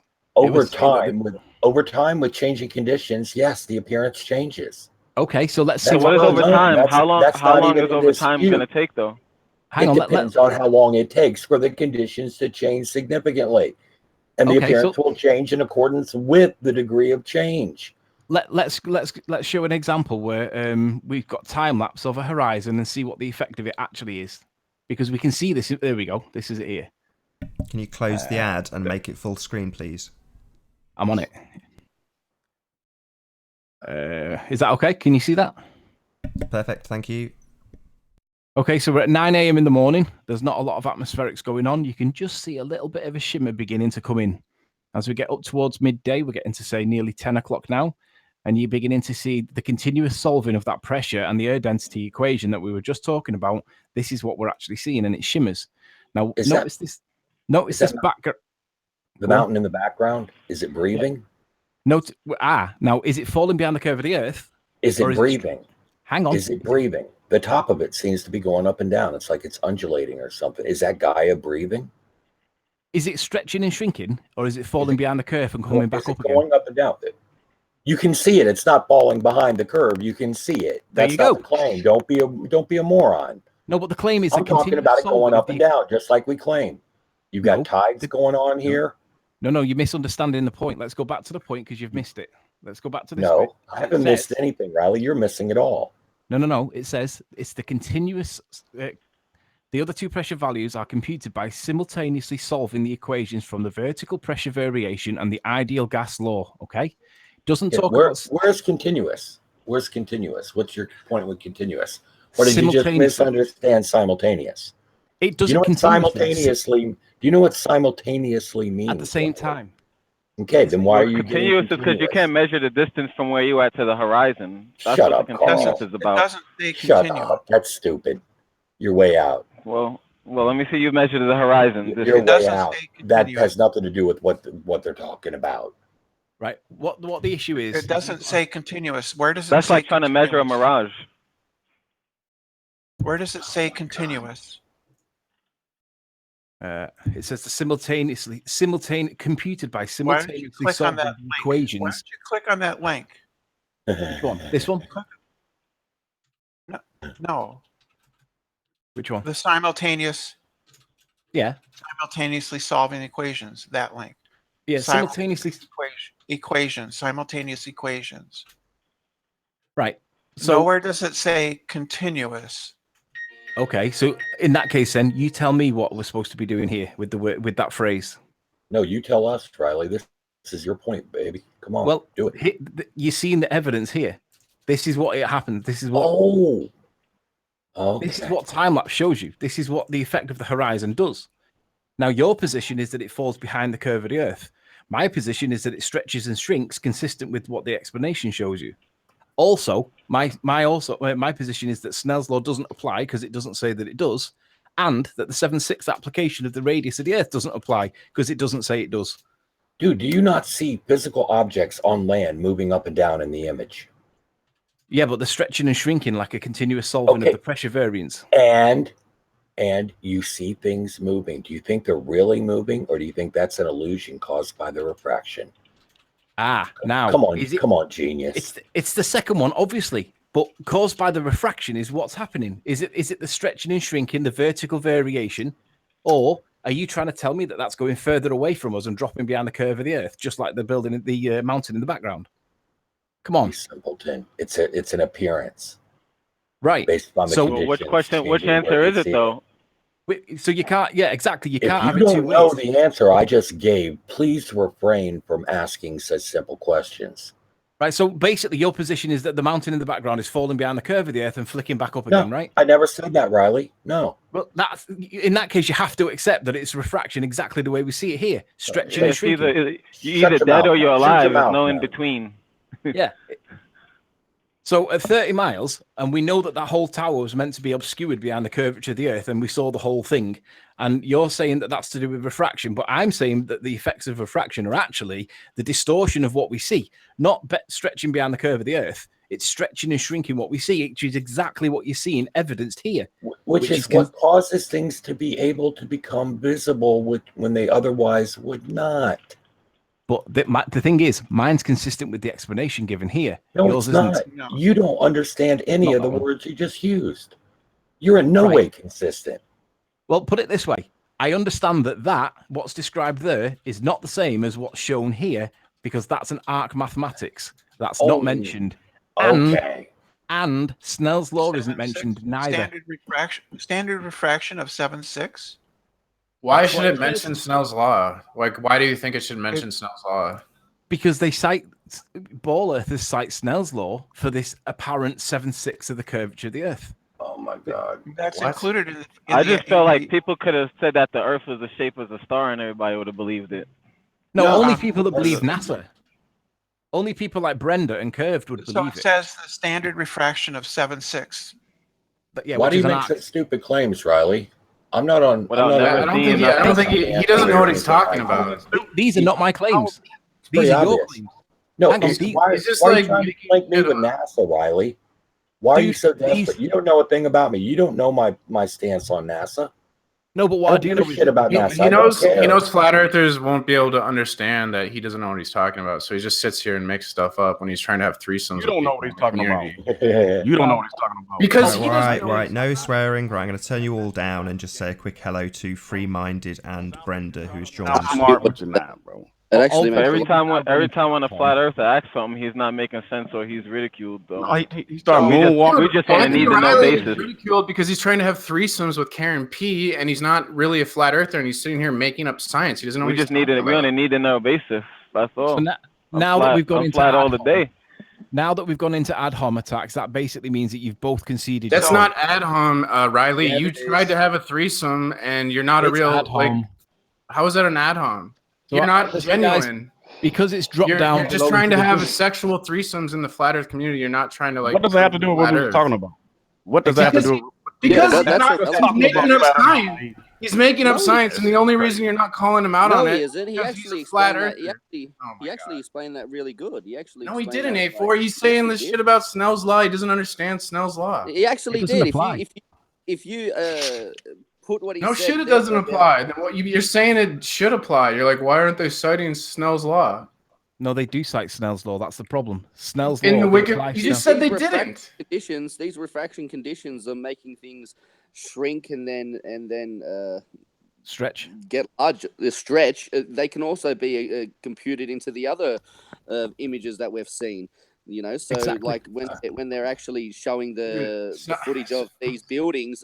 Over time with changing conditions, yes, the appearance changes. Okay, so let's see. So what is over time? How long is over time going to take, though? It depends on how long it takes for the conditions to change significantly, and the appearance will change in accordance with the degree of change. Let's show an example where we've got time lapse of a horizon and see what the effect of it actually is, because we can see this. There we go. This is it here. Can you close the ad and make it full screen, please? I'm on it. Is that okay? Can you see that? Perfect, thank you. Okay, so we're at 9 a.m. in the morning. There's not a lot of atmospherics going on. You can just see a little bit of a shimmer beginning to come in. As we get up towards midday, we're getting to say nearly 10 o'clock now, and you're beginning to see the continuous solving of that pressure and the air density equation that we were just talking about. This is what we're actually seeing, and it shimmers. Now, notice this background. The mountain in the background, is it breathing? Now, is it falling behind the curve of the Earth? Is it breathing? Hang on. Is it breathing? The top of it seems to be going up and down. It's like it's undulating or something. Is that Gaia breathing? Is it stretching and shrinking, or is it falling behind the curve and coming back up again? Going up and down. You can see it. It's not falling behind the curve. You can see it. That's not the claim. Don't be a moron. No, but the claim is I'm talking about it going up and down, just like we claim. You've got tides going on here. No, you're misunderstanding the point. Let's go back to the point because you've missed it. Let's go back to this. No, I haven't missed anything, Riley. You're missing it all. No. It says it's the continuous. The other two pressure values are computed by simultaneously solving the equations from the vertical pressure variation and the ideal gas law. Okay, doesn't talk about. Where's continuous? Where's continuous? What's your point with continuous? Or did you just misunderstand simultaneous? It doesn't. Do you know what simultaneously? Do you know what simultaneously means? At the same time. Okay, then why are you continuous? Is because you can't measure the distance from where you are to the horizon. That's Shut what up, the continuous is about. It doesn't say Shut continuous. up. That's stupid. You're way out. Well, let me see you measure the horizon. You're way out. That has nothing to do with what they're talking about. Right. What the issue is? It doesn't say continuous. Where does it? That's say like trying to measure a mirage. Where does it say continuous? It says the simultaneously computed by simultaneously solving the equations. Why don't you click on that link? Which one? This one? No. Which one? The simultaneous. Yeah. Simultaneously solving equations. That link. Yeah. Simultaneously simultaneous equations. Right. So nowhere does it say continuous. Okay, so in that case, then you tell me what we're supposed to be doing here with with that phrase. No, you tell us, Riley. This is your point, baby. Come on, well, do it. You're seeing the evidence here. This is what it happened. This is what. Okay. This is what time lapse shows you. This is what the effect of the horizon does. Now, your position is that it falls behind the curve of the Earth. My position is that it stretches and shrinks, consistent with what the explanation shows you. Also, my position is that Snell's law doesn't apply because it doesn't say that it does, and that the 7/6 application of the radius of the Earth doesn't apply because it doesn't say it does. Dude, do you not see physical objects on land moving up and down in the image? Yeah, but they're stretching and shrinking like a continuous solving of the pressure variance. And you see things moving. Do you think they're really moving, or do you think that's an illusion caused by the refraction? Now come on, genius. It's the second one, obviously, but caused by the refraction is what's happening. Is it the stretching and shrinking, the vertical variation, or are you trying to tell me that that's going further away from us and dropping behind the curve of the Earth, just like the building, the mountain in the background? Come on, you simpleton. It's an appearance, right? Based on the which answer is it though? So you can't, yeah, exactly. You can't have it two ways. If you don't know the answer I just gave, please refrain from asking such simple questions. Right, so basically your position is that the mountain in the background is falling behind the curve of the Earth and flicking back up again, right? I never said that, Riley. No. Well, in that case, you have to accept that it's refraction exactly the way we see it here. Stretching and shrinking. You're either dead or you're alive. There's no in between. Yeah. So at 30 miles, and we know that whole tower was meant to be obscured behind the curvature of the Earth, and we saw the whole thing. And you're saying that that's to do with refraction, but I'm saying that the effects of refraction are actually the distortion of what we see, not stretching behind the curve of the Earth. It's stretching and shrinking what we see, which is exactly what you're seeing evidenced here. Which is what causes things to be able to become visible when they otherwise would not. But the thing is, mine's consistent with the explanation given here. No, yours it's not. Isn't. You don't understand any of the words you just used. You're in no way consistent. Well, put it this way. I understand that what's described there is not the same as what's shown here because that's an arc mathematics. That's not mentioned. And Snell's law isn't mentioned neither. Standard refraction of 7/6. Why should it mention Snell's law? Like, why do you think it should mention Snell's law? Because they cite ball earthers cite Snell's law for this apparent 7/6 of the curvature of the Earth. Oh my God! That's included in. I just felt like people could have said that the Earth was the shape of a star, and everybody would have believed it. No, only people that believe NASA. Only people like Brenda and Curved would believe it. So it says the standard refraction of 7/6. But yeah, why do you make such stupid claims, Riley? I'm not on. I don't think he doesn't know what he's talking about. These are not my claims. These are your claims. No, why are you trying to link me with NASA, Riley? Why are you so desperate? You don't know a thing about me. You don't know my stance on NASA. No, but what I do know is shit about NASA. He I don't knows. care. He knows flat earthers won't be able to understand that he doesn't know what he's talking about. So he just sits here and makes stuff up when he's trying to have threesomes. You don't know what he's talking about. about. You don't know what he's talking about. Because he doesn't Right, know right. No swearing. Right, I'm going to turn you all down and just say a quick hello to Free-Minded and Brenda, who's joined I'm us. smart, but you're not, bro. It actually makes Every time when a flat earther asks something, he's not making sense or he's ridiculed. Though. No, he started we moonwalking. just on a need to know basis. Ridiculed because he's trying to have threesomes with Karen P, and he's not really a flat earther, and he's sitting here making up science. He doesn't know. We just need we only need to know basis. That's all. So now that we've gone into flat all the day. Now that we've gone into ad hom attacks, that basically means that you've both conceded. That's not ad hom, Riley. Yeah, you tried to have a threesome, and you're not a real ad hom. like. How is that an ad hom? So You're not listen, guys, genuine. because it's dropped You're down. just below trying to the have a group. sexual threesomes in the flat Earth community. You're not trying to like. What does that have to do with what flat we're Earth. talking about? What does that have to do with? Because Yeah, he's, that's not, what- he's that's making up science. He's making up No, he science, and the only reason you're not calling him out No, on he it isn't. He because actually he's a flat explained that. earther. He actually explained that really good. He actually. No, he explained didn't. that, A4. like, He's saying yes, this he shit did. about Snell's law. He doesn't understand Snell's law. He actually doesn't did. apply. If you put what he No said shit, it there, doesn't apply. Then what you're saying it should apply. You're like, why aren't they citing Snell's law? No, they do cite Snell's law. That's the problem. Snell's In law. the Wiki, applies you to- just said they refraction didn't. Conditions. These refraction conditions are making things shrink and then stretch. get large. The stretch. They can also be computed into the other images that we've seen. You know, so Exactly. like when they're actually showing the Sn- footage of these buildings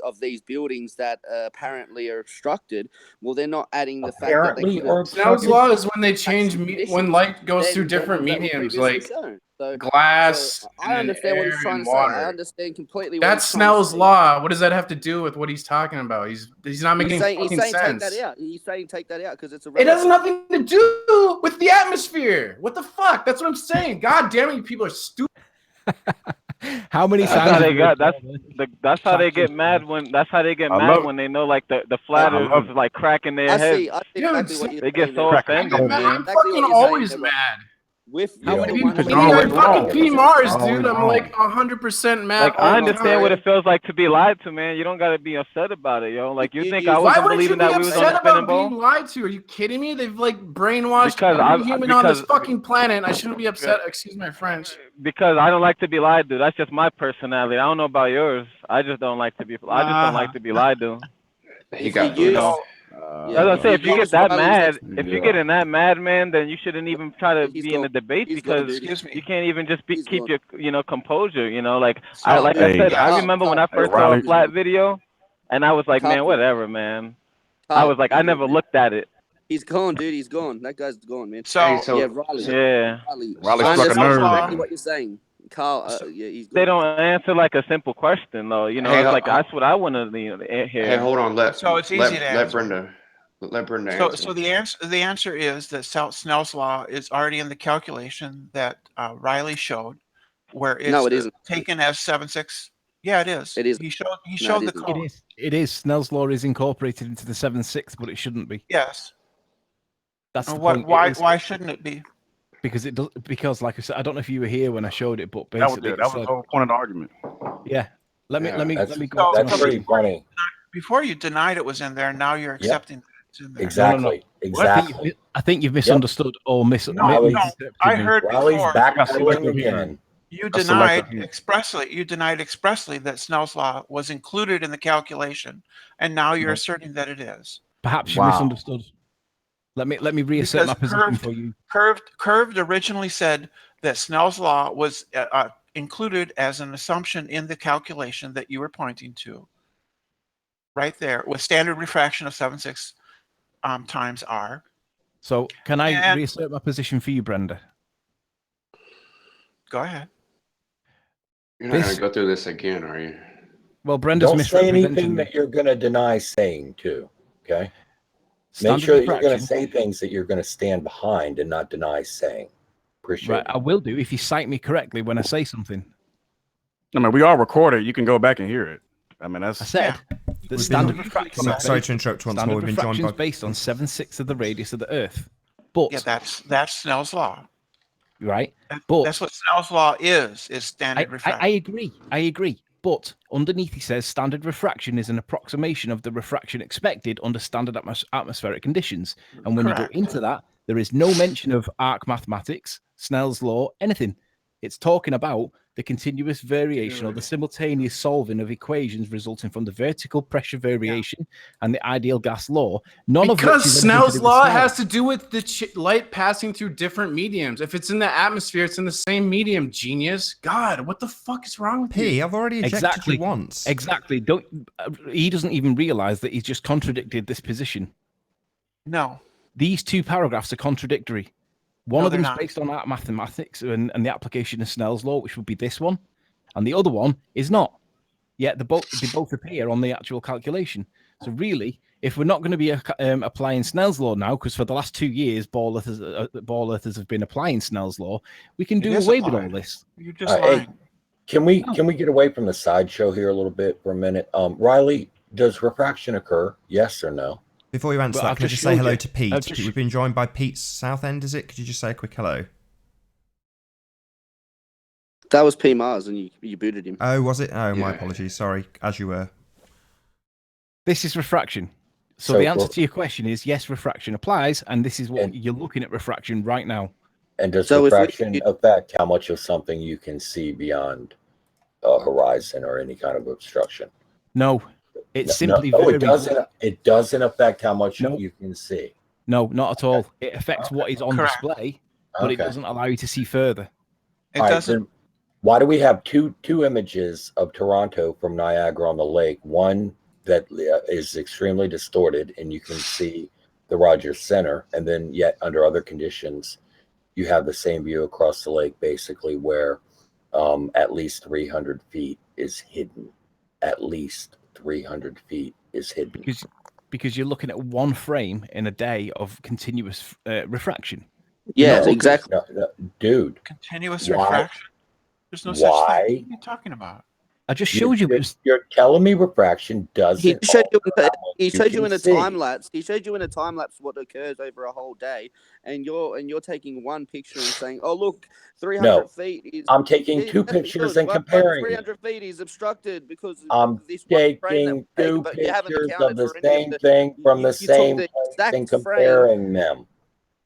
that apparently are obstructed, well, they're not adding the fact that Apparently, they or Snell's law is when they change conditions, when light goes then- through different than what mediums, previously like shown. So, glass. so and I then understand what air he's trying and to say. I water. understand completely what That's he's trying to Snell's say. law. What does that have to do with what he's talking about? He's not making He's saying fucking take sense. that out. He's saying take that out because it's a. It has nothing to do with the atmosphere. What the fuck? That's what I'm saying. God damn it, you people are stupid. How many That's times? how have they you got. heard That's how they get mad when. That's how they get I mad love when they know like the flat I earth love is like cracking their I head. see exactly what you're They get saying so there. offended, I'm man. Exactly fucking what you're saying always there, mad. With How you're many the one people who- know I it's fucking wrong? P Mars, Always dude. I'm wrong. like 100% mad. Like all I the understand what time. it feels like to be lied to, man. You don't gotta be upset about it, yo. Like you think I Why wasn't wouldn't you believing be that we was on upset the spinning about ball? being lied to? Are you kidding me? They've like brainwashed Because every human on this because- fucking planet. I shouldn't be upset. Excuse my French. Because I don't like to be lied to. That's just my personality. I don't know about yours. I just don't like to be. I just don't like to be lied to. He If got you use- booted. As I say, if you get that mad, Yeah. if you're getting that mad, man, then you shouldn't even try to He's be in the gone. debate He's gone, because dude. Excuse me. you can't even just He's keep gone. your composure. You know, like So- I Hey. said, Yeah. I remember when I Carl, first saw a Riley- flat video, and I was like, man, Carl, whatever, man. I Carl, was like, I he's never gone, man. looked at it. He's gone, dude. He's gone. That guy's gone, man. So, Hey, so yeah, Riley. Yeah, Riley. Riley I struck a understand nerve. exactly what you're saying, Carl. Yeah, he's gone. they don't answer like a simple question though. You know, Hey, it's like that's what I want to hear. hey, hold on. So it's easy to answer. Let Brenda So, answer. so the answer is that Snell's law is already in the calculation that Riley showed, where it's No, it isn't. taken as 7.6. Yeah, it is. It is. He showed No, showed it the isn't. code. It is. It is. Snell's law is incorporated into the 7.6, but it shouldn't be. Yes. That's the What? point. It Why? is- Why shouldn't it be? Because it does. Because, like I said, I don't know if you were here when I showed it, but That was basically, it. That was the whole point of the argument. yeah. Let me Yeah, let me That's, let me go. So- to that's my- pretty funny. Before you denied it was in there. Now you're accepting that it's in there. Exactly. Exactly. I think you've misunderstood or No, misinterpreted I me. heard Riley's before. backpedaling again. You That's denied selective hearing. expressly. You denied expressly that Snell's law was included in the calculation, and now you're No. asserting that it is. Perhaps you Wow. misunderstood. Let me reassert my Because position for you. Curved originally said that Snell's law was included as an assumption in the calculation that you were pointing to. Right there, with standard refraction of 7.6 times r. So can I And- reassert my position for you, Brenda? Go ahead. You're not this- going to go through this again, are you? Well, Brenda's Don't say anything misrepresenting me. that you're going to deny saying too. Okay. Make Standard sure that you're going to refraction. say things that you're going to stand behind and not deny saying. Appreciate Right, I will do if you cite me correctly when I say something. I mean, we all recorded. You can go back and hear it. I mean, that's I said that standard refraction. is Sorry based- to interrupt once more. Standard We've been joined refraction is by. based on 7/6 of the radius of the Earth. But Yeah, that's Snell's law. right, but That's what Snell's law is I standard refraction. agree. I agree. But underneath he says standard refraction is an approximation of the refraction expected under standard atmospheric conditions. And when you go into that, there is no mention of arc mathematics, Snell's law, anything. It's talking about the continuous variation or the simultaneous solving of equations resulting from the vertical pressure variation and the ideal gas law. Because Snell's law has to do with the light passing through different mediums. If it's in the atmosphere, it's in the same medium, genius. God, what the fuck is wrong with you? I've already ejected you once. Exactly. He doesn't even realize that he's just contradicted this position. No. These two paragraphs are contradictory. One of them is based on mathematics and the application of Snell's law, which would be this one, and the other one is not. Yet they both appear on the actual calculation. So really, if we're not going to be applying Snell's law now, because for the last 2 years, ball earthers have been applying Snell's law, we can do away with all this. You're just lying. Hey, can we get away from the sideshow here a little bit for a minute? Riley, does refraction occur? Yes or no? Before you answer that, can I just say hello to Pete? We've been joined by Pete Southend, is it? Could you just say a quick hello? That was P Mars, and you booted him. Oh, was it? Oh, my apologies. Sorry, as you were. This is refraction. So the answer to your question is yes, refraction applies, and this is what you're looking at refraction right now. And does refraction affect how much of something you can see beyond a horizon or any kind of obstruction? No. It's simply it doesn't affect how much you can see. No, not at all. It affects what is on display, but it doesn't allow you to see further. It doesn't. Then why do we have two images of Toronto from Niagara on the lake? One that is extremely distorted, and you can see the Rogers Center, and then yet under other conditions, you have the same view across the lake, basically where at least 300 feet is hidden. At least 300 feet is hidden because you're looking at one frame in a day of continuous refraction. Yeah, exactly. No, dude, continuous refraction. There's no such thing. What are you talking about? I just showed you. You're telling me refraction doesn't. He showed you in a time lapse. He showed you in a time lapse what occurs over a whole day, and you're taking one picture and saying, "Oh, look, 300 feet is." I'm taking two pictures and comparing. 300 feet is obstructed because I'm taking two pictures of the same thing from the same place and comparing them.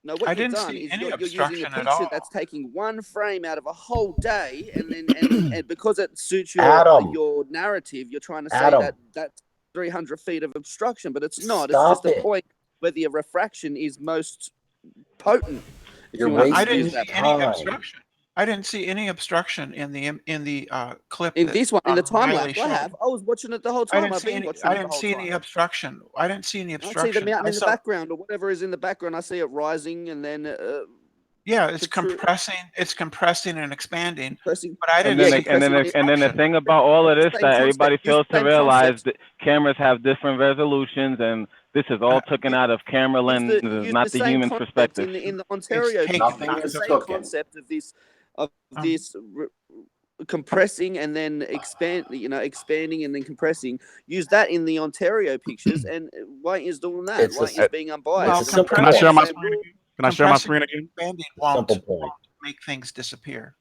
No, what you've done is you're using a picture that's taking one frame out of a whole day, and then and because it suits your narrative, you're trying to say that that's 300 feet of obstruction, but it's not. It's just a point where the refraction is most potent. I didn't see any obstruction. I didn't see any obstruction in the clip. In this one, in the time lapse, I have. I was watching it the whole time. I didn't see any obstruction. I didn't see any obstruction. I see the mountain in the background, or whatever is in the background. I see it rising, and then it's compressing. It's compressing and expanding. But I didn't. And then the thing about all of this that everybody fails to realize that cameras have different resolutions, and this is all taken out of camera lenses, not the human perspective. In the Ontario, the same concept of this compressing and then expanding and then compressing. Use that in the Ontario pictures, and White is doing that. White is being unbiased. Can I share my screen? Can I share my screen again? Simple point. Make things disappear.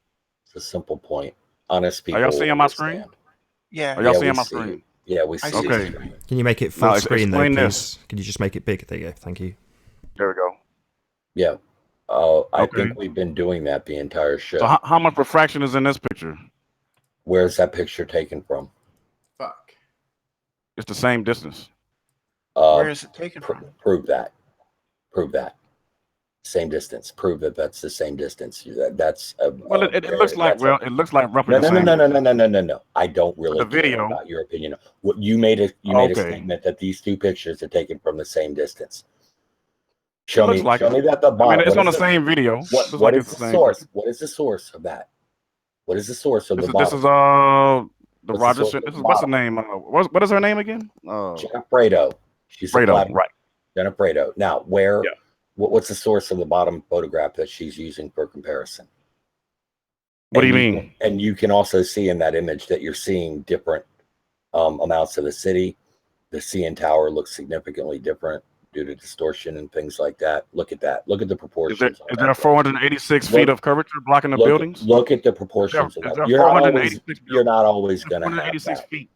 It's a simple point. Honest people. Are y'all seeing my screen? Yeah. Are y'all seeing my screen? Yeah, we see. Okay. Can you make it full screen though, please? Can you just make it big? There you go. Thank you. There we go. Yeah. I think we've been doing that the entire show. So how much refraction is in this picture? Where's that picture taken from? Fuck. It's the same distance. Where is it taken from? Prove that. Prove that. Same distance. Prove that that's the same distance. That's well. It looks like it looks like roughly. No. I don't really care about your opinion. What you made a statement that these two pictures are taken from the same distance. Show me that the bottom. I mean, it's on the same video. What is the source? What is the source of that? What is the source of the bottom? This is the Rogers. What's the name? What is her name again? Jenna Fredo. She's Fredo, right? Jenna Fredo. Now, where? Yeah. What's the source of the bottom photograph that she's using for comparison? What do you mean? And you can also see in that image that you're seeing different amounts of the city. The CN Tower looks significantly different. due to distortion and things like that. Look at that. Look at the Is proportions. there 486 feet of curvature blocking the buildings? Look at the proportions of Is that. there You're not always going to have 486 that. feet.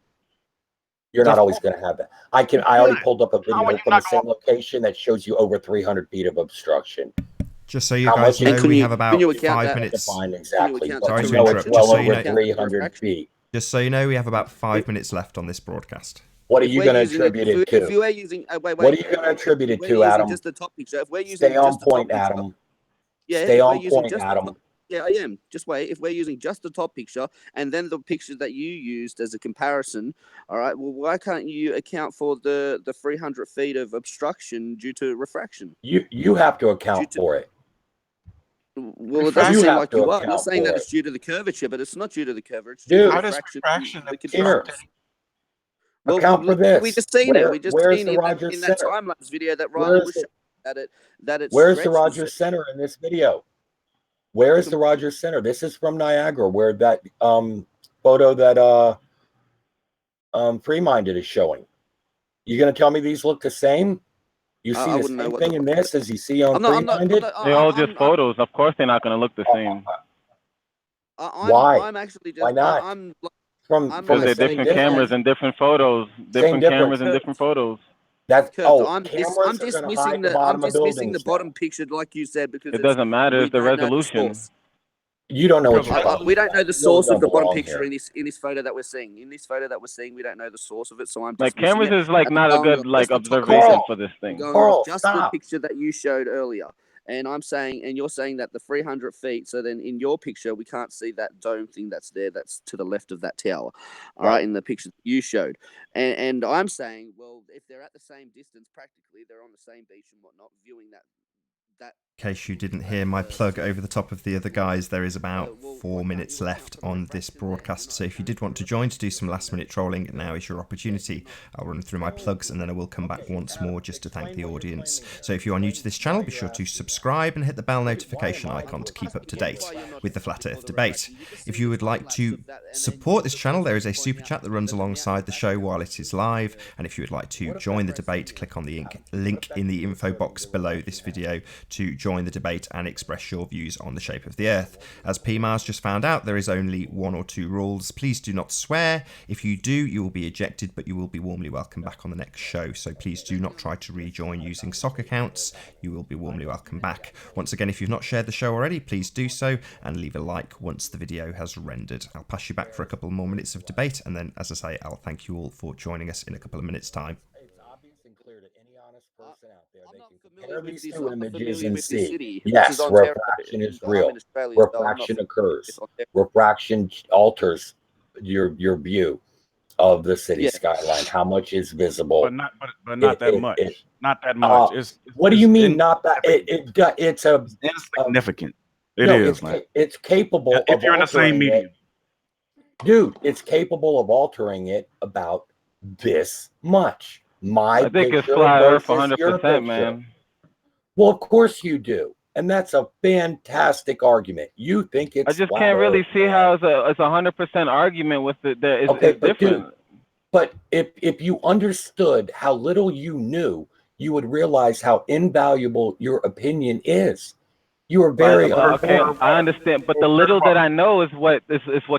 You're not always going to have that. I already pulled up a video from the same location that shows you over 300 feet of obstruction. Just so you guys know, we have about 5 minutes. Exactly. Sorry to No, interrupt. it's well Just so you over know, 300 feet. Just so you know, we have about 5 minutes left on this broadcast. What are you going to attribute it to? If you are using, what are you going to attribute it to, Adam? Just the top picture. If we're using Stay on point, Adam. Yeah, stay on point, Adam. Yeah, I am. Just wait. If we're using just the top picture and then the picture that you used as a comparison, all right, well, why can't you account for the 300 feet of obstruction due to refraction? You have to account for it. Well, it doesn't seem like you are. You're saying that it's due to the curvature, but it's not due to the curvature. It's due to how does refraction account for this? We just seen it. We just seen in that time-lapse video that Riley was showing that it Where's the Rogers Center in this video? Where is the Rogers Center? This is from Niagara, where that photo that Free-Minded is showing. You gonna tell me these look the same? You see the same thing in this as you see on Free-Minded? They're all just photos. Of course, they're not gonna look the same. Why? I'm actually just, Why not? Because they're different cameras and different photos. Different cameras and different photos. That's I'm dismissing the bottom picture, like you said, because it doesn't matter. It's the resolution. You don't know what you're talking. We don't know the source of the bottom picture in this photo that we're seeing. In this photo that we're seeing, we don't know the source of it. So I'm like cameras is like not a good like observation for this thing. Just the picture that you showed earlier. And I'm saying, and you're saying that the 300 feet. So then in your picture, we can't see that dome thing that's there. That's to the left of that tower. All right. In the picture that you showed. And I'm saying, well, if they're at the same distance, practically, they're on the same beach and whatnot, viewing that. In case you didn't hear my plug over the top of the other guys, there is about 4 minutes left on this broadcast. So if you did want to join to do some last minute trolling, now is your opportunity. I'll run through my plugs and then I will come back once more just to thank the audience. So if you are new to this channel, be sure to subscribe and hit the bell notification icon to keep up to date with the Flat Earth debate. If you would like to support this channel, there is a super chat that runs alongside the show while it is live. And if you would like to join the debate, click on the link in the info box below this video to join the debate and express your views on the shape of the Earth. As PMARS just found out, there is only 1 or 2 rules. Please do not swear. If you do, you will be ejected, but you will be warmly welcome back on the next show. So please do not try to rejoin using sock accounts. You will be warmly welcome back. Once again, if you've not shared the show already, please do so and leave a like once the video has rendered. I'll pass you back for a couple more minutes of debate, and then, as I say, I'll thank you all for joining us in a couple of minutes' time. Compare these two images and see. Yes, refraction is real. Refraction occurs. Refraction alters your view of the city skyline. How much is visible? But not that much. Not that much. What do you mean? Not that? It's insignificant. It's capable. If you're in the same medium, dude, it's capable of altering it about this much. I think it's flat Earth 100%, man. Well, of course you do, and that's a fantastic argument. You think it's? I just can't really see how it's a 100% argument with it. It's different. Dude, but if you understood how little you knew, you would realize how invaluable your opinion is. You are very okay. I understand, but the little that I know is what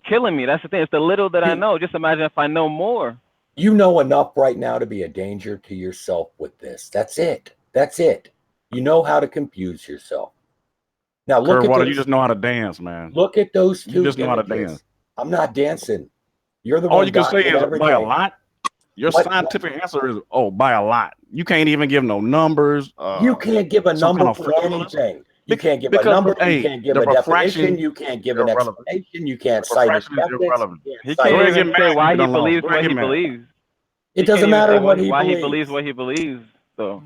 killing me. That's the thing. It's the little that I know. Just imagine if I know more. You know enough right now to be a danger to yourself with this. That's it. That's it. You know how to confuse yourself. Now look at you just know how to dance, man. Look at those two. You just know how to dance. I'm not dancing. You're the one. All you can say is by a lot. Your scientific answer is by a lot. You can't even give no numbers. You can't give a number for anything. You can't give a number. You can't give a definition. You can't give an explanation. You can't cite evidence. He can't even say why he believes what he believes. It doesn't matter why he believes what he believes. So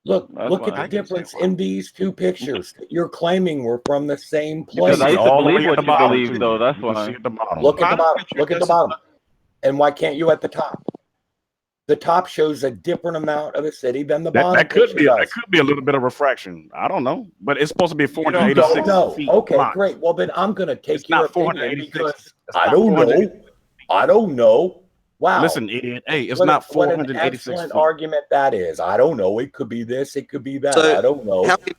look at the difference in these two pictures. You're claiming we're from the same place. I used to believe what you believe, though. That's why. Look at the bottom. Look at the bottom. And why can't you at the top? The top shows a different amount of the city than the bottom. That could be a little bit of refraction. I don't know, but it's supposed to be 486 feet. Okay, block. Great. Well, then I'm going to take your opinion because I don't know. Wow. Listen, idiot. Hey, it's What not what an 486 excellent feet. argument that is. I don't know. It could be this. It could be that. So, I don't know. How can,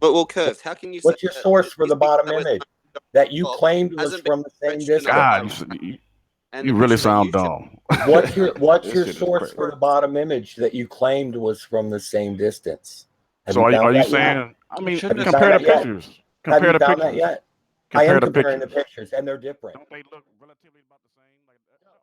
well, Curse, how can you say What's your that source for this the bottom picture that was image that you top claimed was hasn't been from the same stretched enough distance? God, and you the really picture that sound you showed- dumb. What's This your shit is source crazy. for the bottom image that you claimed was from the same distance? Have So you found are you that yet? saying? I mean, Shouldn't Have you it- compare found the that yet? pictures. Have Compare you the found that pictures. yet? I am Compare the comparing the pictures. pictures, and they're different. Don't they look relatively about the same? Like,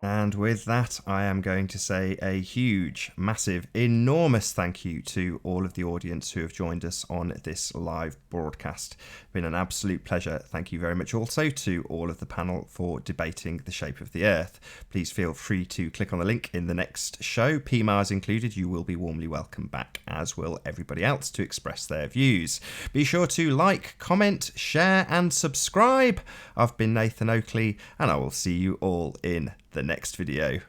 And with that, I am going to say a huge, massive, enormous thank you to all of the audience who have joined us on this live broadcast. Been an absolute pleasure. Thank you very much also to all of the panel for debating the shape of the Earth. Please feel free to click on the link in the next show. PMARs included, you will be warmly welcome back, as will everybody else, to express their views. Be sure to like, comment, share and subscribe. I've been Nathan Oakley, and I will see you all in the next video.